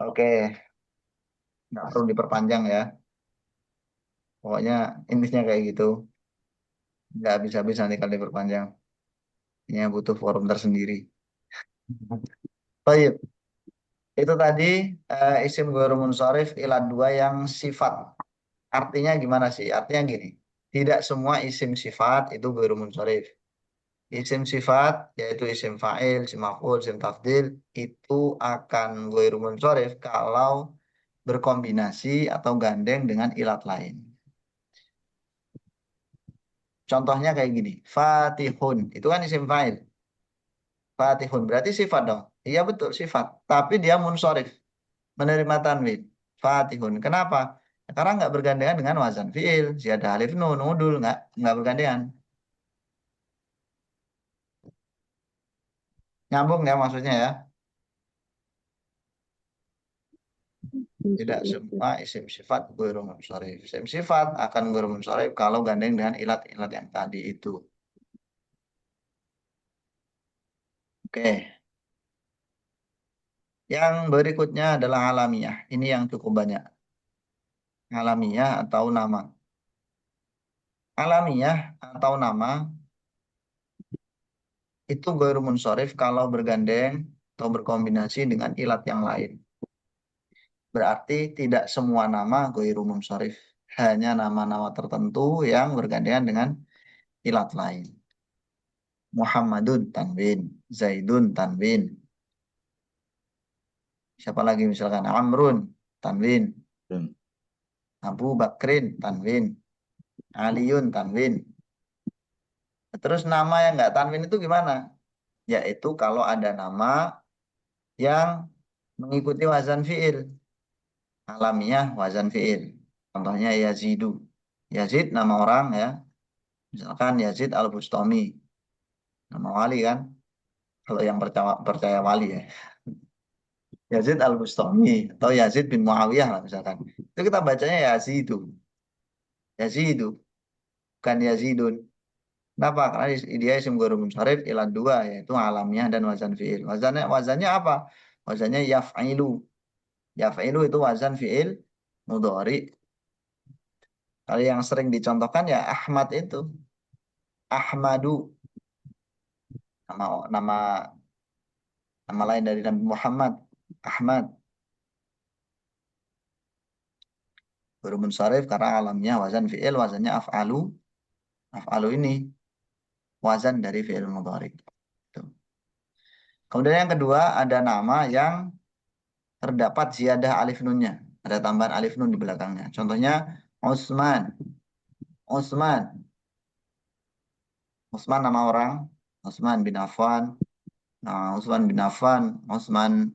Oke, nggak perlu diperpanjang ya. Pokoknya intinya kayak gitu. Nggak bisa-bisa nanti kalau diperpanjang. Ini butuh forum tersendiri. Baik, itu tadi isim ghairul munsharif ila dua yang sifat. Artinya gimana sih? Artinya gini. Tidak semua isim sifat itu ghairul munsharif. Isim sifat yaitu isim fa'il, isim maf'ul, isim tafdil itu akan ghairu munsharif kalau berkombinasi atau gandeng dengan ilat lain. Contohnya kayak gini, Fatihun itu kan isim fa'il. Fatihun berarti sifat dong. Iya betul sifat, tapi dia munsharif, menerima tanwin. Fatihun. Kenapa? Karena nggak bergandengan dengan wazan fi'il, ziyadah alif nun, nudul nggak bergandengan. Nyambung ya maksudnya ya. Tidak semua isim sifat ghairu munsharif. Isim sifat akan ghairu munsharif kalau gandeng dengan ilat-ilat yang tadi itu. Oke. Yang berikutnya adalah alamiah. Ini yang cukup banyak. Alamiah atau nama. Alamiah atau nama itu ghairu munsharif kalau bergandeng atau berkombinasi dengan ilat yang lain. Berarti tidak semua nama ghairu munsharif. Hanya nama-nama tertentu yang bergandengan dengan ilat lain. Muhammadun tanwin, Zaidun tanwin. Siapa lagi misalkan Amrun tanwin, Dan Abu Bakrin tanwin, Aliun tanwin. Terus nama yang nggak tanwin itu gimana? Yaitu kalau ada nama yang mengikuti wazan fiil, alamiah wazan fiil. Contohnya Yazidu. Yazid nama orang ya. Misalkan Yazid Al-Bustami, nama wali kan? Kalau yang percaya, percaya wali ya. Yazid Al-Bustami atau Yazid bin Muawiyah lah misalkan. Itu kita bacanya Yazidu. Yazidu, bukan Yazidun. Kenapa? Karena dia isim ghairul munsharif ila dua yaitu alamiah dan wazan fiil. Wazannya apa? Wazannya yaf'ilu. Yaf'ilu itu wazan fiil mudhari. Kalau yang sering dicontohkan ya Ahmad itu. Ahmadu nama nama nama lain dari Nabi Muhammad. Ahmad ghairul munsharif karena alamnya wazan fiil, wazannya af'alu. Af'alu ini wazan dari fiil mudhari. Tuh. Kemudian yang kedua ada nama yang terdapat ziyadah alif nunnya. Ada tambahan alif nun di belakangnya. Contohnya Utsman. Utsman. Utsman nama orang. Utsman bin Affan. Nah, Utsman bin Affan. Utsman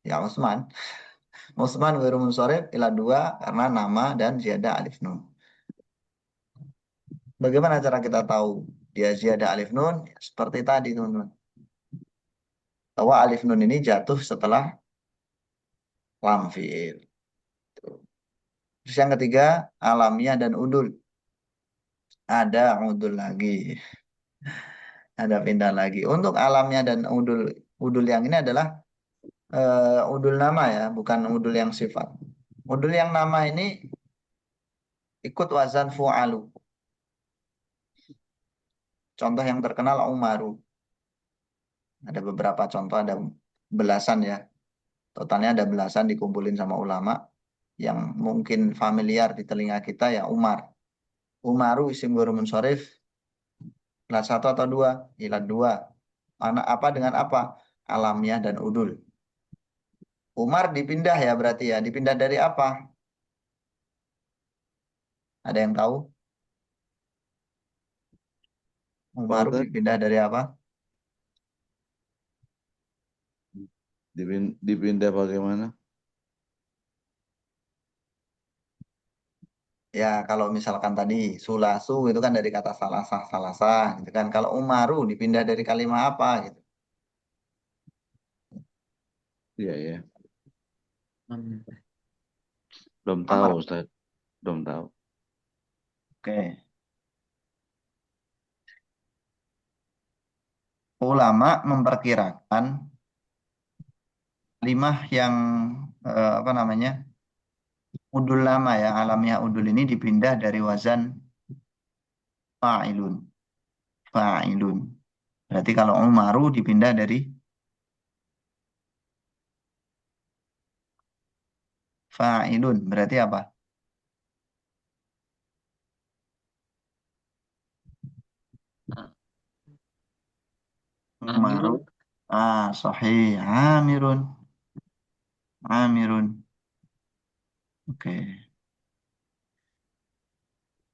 ya Utsman. Utsman ghairu munsharif ila dua karena nama dan ziyadah alif nun. Bagaimana cara kita tahu dia ziyadah alif nun? Ya, seperti tadi teman-teman. Bahwa alif nun ini jatuh setelah lam fiil. Terus yang ketiga alamiah dan udul. Ada udul lagi. Ada pindah lagi. Untuk alamnya dan udul udul yang ini adalah udul nama ya, bukan udul yang sifat. Udul yang nama ini ikut wazan fu'alu. Contoh yang terkenal Umaru. Ada beberapa contoh, ada belasan ya. Totalnya ada belasan dikumpulin sama ulama yang mungkin familiar di telinga kita ya Umar. Umaru isim ghairul munsharif ilat satu atau dua? Ilat dua. Anak apa dengan apa? Alamiah dan udul. Umar dipindah ya berarti ya. Dipindah dari apa? Ada yang tahu? Umaru Pak dipindah dari apa? dipindah bagaimana? Ya, kalau misalkan tadi sulasu itu kan dari kata salasah, salasah gitu kan. Kalau umaru dipindah dari kalimat apa gitu. Iya, ya. Hmm. Belum tahu, Amar. Ustaz. Belum tahu. Oke. Ulama memperkirakan kalimah yang apa namanya? Udul lama ya, alamiah udul ini dipindah dari wazan fa'ilun. Fa'ilun. Berarti kalau umaru dipindah dari fa'ilun. Berarti apa? Umaru. Amirun. Sahih. Amirun. Amirun. Oke.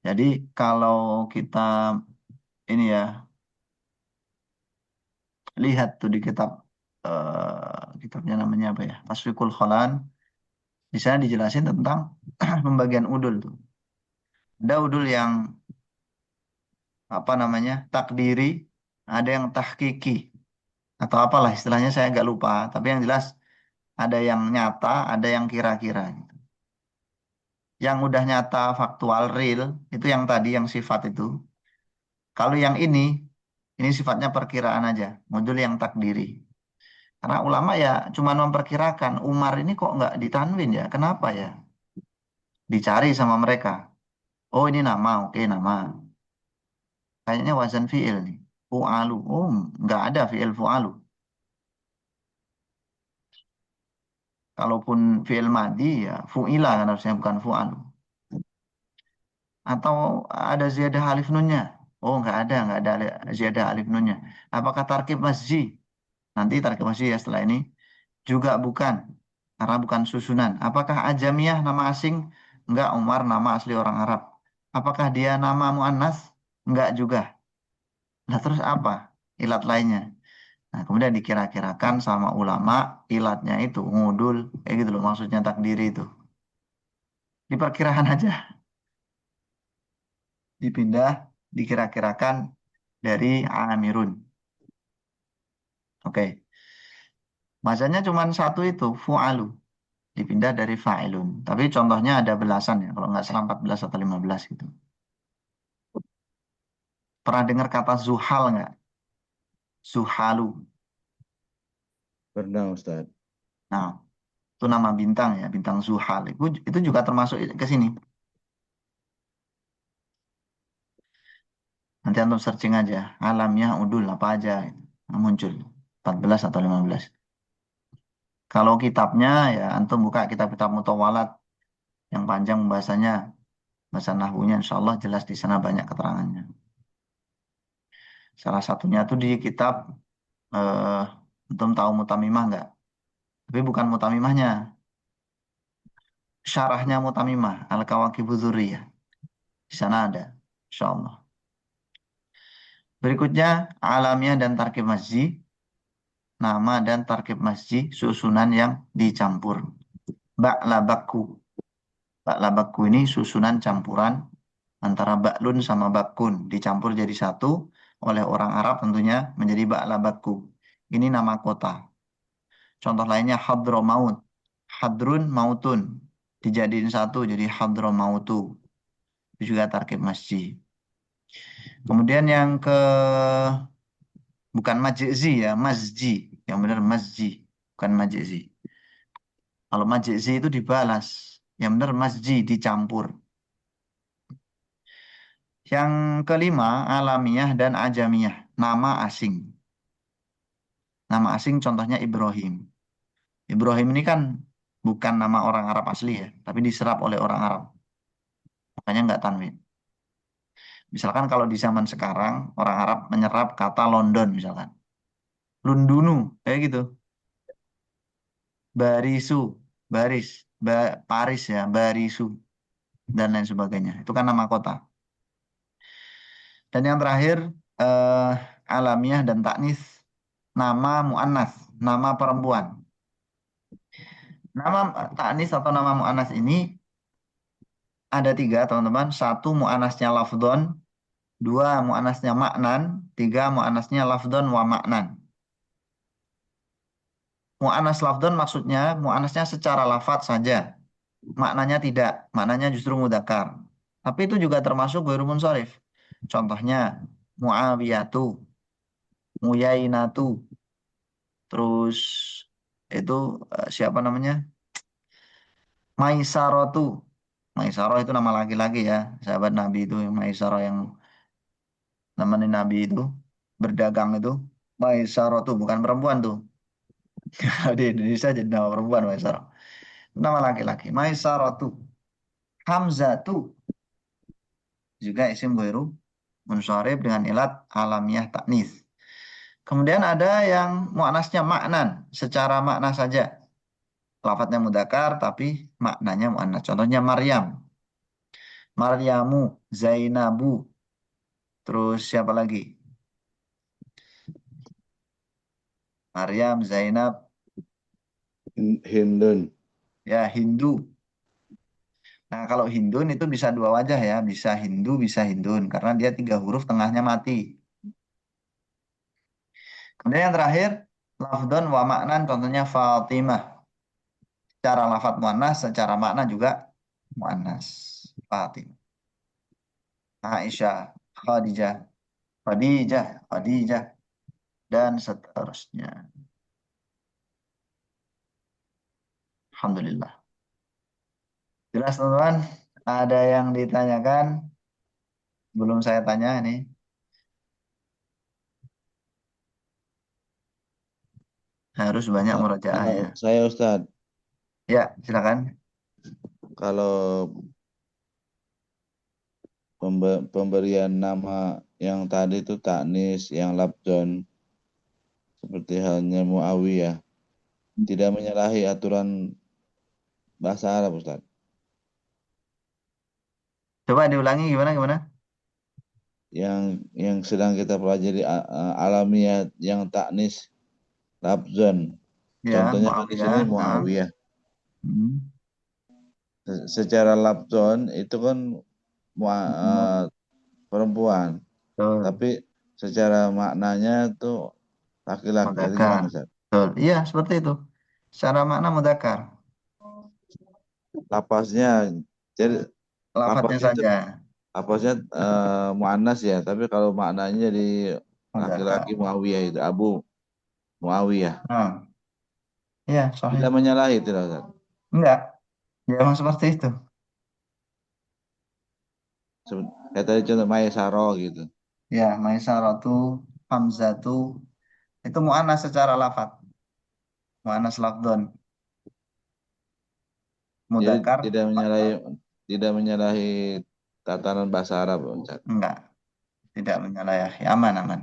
Jadi kalau kita ini ya lihat tuh di kitab kitabnya namanya apa ya? Tasfiqul Kholan. Di sana dijelasin tentang pembagian udul tuh. Ada udul yang apa namanya? Takdiri, ada yang tahkiki atau apalah istilahnya saya agak lupa. Tapi yang jelas ada yang nyata, ada yang kira-kira gitu. Yang udah nyata faktual real itu yang tadi yang sifat itu. Kalau yang ini sifatnya perkiraan aja, modul yang takdiri. Karena ulama ya cuma memperkirakan Umar ini kok nggak ditanwin ya, kenapa ya? Dicari sama mereka. Oh ini nama, oke nama. Kayaknya wazan fi'il nih. Fu'alu. Oh nggak ada fi'il fu'alu. Kalaupun fi'il madi ya fu'ila kan harusnya bukan fu'alu. Atau ada ziyadah alif nunnya. Oh nggak ada ziyadah alif nunnya. Apakah tarkib masjid? Nanti tarkib masjid ya setelah ini. Juga bukan. Karena bukan susunan. Apakah ajamiyah nama asing? Enggak, Umar nama asli orang Arab. Apakah dia nama muannas? Enggak juga. Nah terus apa? Ilat lainnya. Nah kemudian dikira-kirakan sama ulama ilatnya itu ngudul. Kayak gitu loh maksudnya takdiri itu. Diperkirakan aja. Dipindah, dikira-kirakan dari amirun. Oke. Masanya cuma satu itu, fu'alu. Dipindah dari fa'ilun. Tapi contohnya ada belasan ya. Kalau nggak salah 14 atau 15 gitu. Pernah dengar kata zuhal nggak? Zuhalu. Pernah, Ustaz. Nah, itu nama bintang ya, bintang zuhal. Itu juga termasuk ke sini. Nanti antum searching aja. Alamnya udul apa aja. Nah, muncul. 14 atau 15. Kalau kitabnya ya antum buka kitab-kitab mutawalat yang panjang bahasanya. Bahasa nahwunya insya Allah jelas di sana banyak keterangannya. Salah satunya tuh di kitab eh, antum tahu mutamimah nggak? Tapi bukan mutamimahnya. Syarahnya mutamimah. Al-Kawakibudz Dzurriyyah. Di sana ada. Insya Allah. Berikutnya, alamiah dan tarkib masjid. Nama dan tarkib masjid, susunan yang dicampur. Ba'labaku. Ba'labaku ini susunan campuran antara ba'lun sama bakun. Dicampur jadi satu oleh orang Arab tentunya menjadi ba'labaku. Ini nama kota. Contoh lainnya Hadramaut. Hadrun mautun. Dijadiin satu jadi Hadramautu. Itu juga tarkib masjid. Kemudian yang ke bukan majzi ya, masji. Yang benar masji, bukan majzi. Kalau majzi itu dibalas. Yang benar masji dicampur. Yang kelima, alamiah dan ajamiah. Nama asing. Nama asing contohnya Ibrahim. Ibrahim ini kan bukan nama orang Arab asli ya, tapi diserap oleh orang Arab. Makanya nggak tanwin. Misalkan kalau di zaman sekarang, orang Arab menyerap kata London misalkan. Lundunu, kayak gitu. Barisu, baris, Paris ya, Barisu, dan lain sebagainya. Itu kan nama kota. Dan yang terakhir, eh, alamiah dan taknis, nama mu'annas, nama perempuan. Nama taknis atau nama mu'annas ini ada 3 teman-teman. 1 mu'anasnya lafdhon, 2 mu'anasnya maknan, 3 mu'anasnya lafdhon wa maknan. Mu'anas lafdhon maksudnya mu'anasnya secara lafadz saja. Maknanya tidak, maknanya justru mudzakkar. Tapi itu juga termasuk ghairu munsharif. Contohnya Muawiyatu, Muyainatu, terus itu siapa namanya? Maisaratu. Maisarah itu nama laki-laki ya, sahabat Nabi itu yang Maisarah yang nemenin Nabi itu berdagang itu. Maisaratu bukan perempuan tuh. Di Indonesia jadi nama perempuan Maisarah. Nama laki-laki. Maisaratu. Hamzatu juga isim ghairu munsharif dengan ilat alamiah taknis. Kemudian ada yang muannasnya maknan, secara makna saja. Lafadznya mudzakkar tapi maknanya muannas. Contohnya Maryam. Maryamu, Zainabu. Terus siapa lagi? Maryam, Zainab, Hindun. ya Hindu. Nah, kalau Hindun itu bisa 2 wajah ya, bisa Hindu, bisa Hindun, karena dia 3 huruf tengahnya mati. Kemudian yang terakhir, lafdhon wa maknan, contohnya Fatimah. Secara lafadz muannas, secara makna juga muannas. Fatimah, Aisyah, Khadijah, Khadijah, Khadijah, dan seterusnya. Alhamdulillah. Jelas teman-teman? Ada yang ditanyakan? Belum saya tanya ini. Harus banyak murojaah ya. Saya Ustadz, Ya, silakan. kalau pemberian nama yang tadi itu taknis, yang labdon, seperti halnya Muawiyah, tidak menyalahi aturan bahasa Arab, Ustadz. Coba diulangi gimana? Yang sedang kita pelajari alamiah yang taknis labdon. Ya, Contohnya kan di sini Muawiyah. Muawiyah. Hmm. Secara labdon itu kan perempuan, Betul. tapi secara maknanya tuh laki-laki. Itu Mudzakkar. gimana, Ustaz? Betul. Iya, seperti itu. Secara makna mudzakkar. Lapasnya, jadi Lafadznya lapasnya saja lapasnya muannas ya, tapi kalau maknanya jadi mudzakkar. laki-laki Muawiyah itu Abu Muawiyah. Nah, iya, sahih. Tidak menyalahi tidak, Ustaz? Enggak, ya emang seperti itu. Kayak tadi contoh Maesaro gitu. Ya, Maisaratu, Hamzatu, itu mu'annas secara lafadz. Mu'annas lafdhon. Jadi Mudzakkar, tidak menyalahi tatanan bahasa Arab, Ustaz. enggak. Tidak menyalahi. Aman, aman.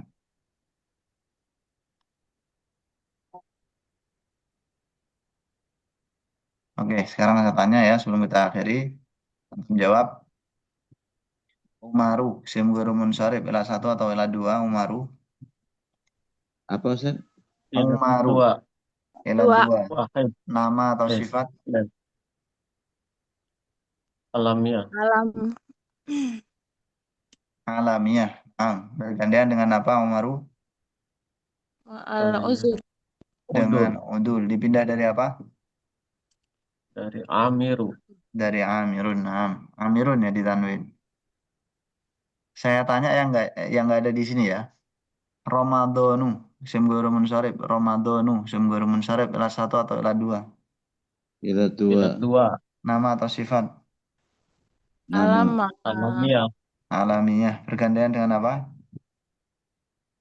Oke, sekarang saya tanya ya sebelum kita akhiri. Untuk menjawab, Umaru, isim ghairu munsharif, ila 1 atau ila 2, Umaru. Apa, Ustaz? Ya, Umaru, 2. ila 2. Wahid. Nama atau Yes. sifat? Yes. Alamiah. Alam Alamiah. Bergantian dengan apa, Umaru? al-uzur Dengan Udul. udul. Dipindah dari apa? Dari Amiru. Dari Amirun. Amirun ya ditanwin. Saya tanya yang nggak ada di sini ya. Ramadhanu, isim ghairu munsharif. Ramadhanu, isim ghairu munsharif. Ila 1 atau ila 2. Ila Bila 2. 2. Nama atau sifat? Nama. alam Alamiah. Alamiah. Bergantian dengan apa?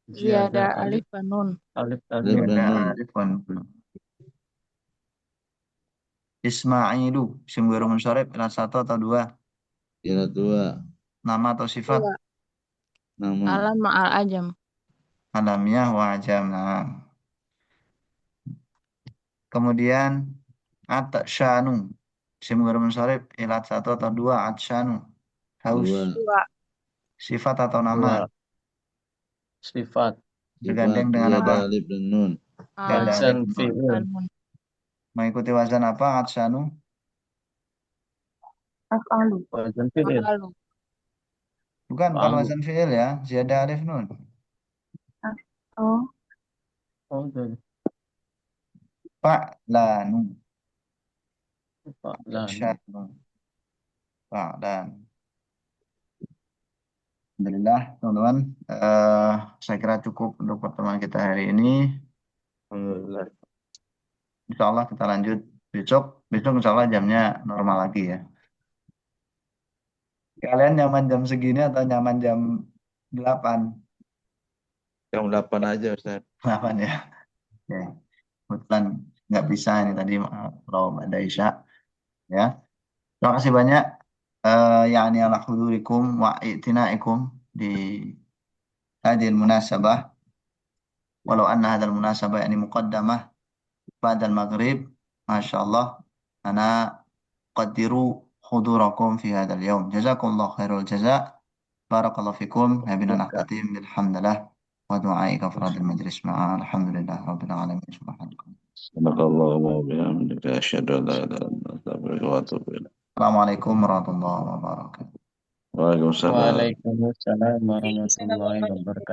ziyada Alif. alif wa nun Alif. Alif Alif. dan nun. Alif wan nun. Ismailu, isim ghairu munsharif. Ila 1 atau 2. Ila 2. Nama atau sifat? dua Nama. alam al ajam Alamiah wa ajam. Nah. Kemudian Atsyanu, isim ghairu munsharif. Ila 1 atau 2. Atsyanu. Haus. 2. dua Sifat atau nama? 2. Sifat. Sifat Bergantian dengan ziyada apa? alif dan nun. Gak ada Wazan alif nun. fi'il. nun Mengikuti wazan apa? Atsyanu. Af'alu. Wazan fi'il. Af'alu. Bukan kalau Fa'alu. wazan fi'il ya, ziyadah alif nun. Oh, Oh, betul. Fa'lanu. Fa'lan. Sya'nu. Fa'lan. Alhamdulillah, teman-teman. Saya kira cukup untuk pertemuan kita hari ini. Alhamdulillah. Insya Allah kita lanjut besok. Besok insya Allah jamnya normal lagi ya. Kalian nyaman jam segini atau nyaman jam 8? Jam 8 aja Ustaz. 8 ya. Oke. Kebetulan nggak bisa ini tadi kalau ada Isya. Ya. Terima kasih banyak. Yani ala hudurikum wa i'tinaikum di hadhihi munasabah. Walau anna hadal munasabah yani muqaddamah بعد المغرب ما شاء الله أنا أقدر حضوركم في هذا اليوم جزاكم الله خير الجزاء بارك الله فيكم بنا نختتم بالحمد لله ودعاء كفراد المجلس مع الحمد لله رب العالمين سبحانكم Subhanallah wa bihamdika asyhadu an la ilaha illa anta astaghfiruka wa atubu ilaik. السلام عليكم ورحمة الله وبركاته Waalaikumsalam. Waalaikumsalam warahmatullahi wabarakatuh.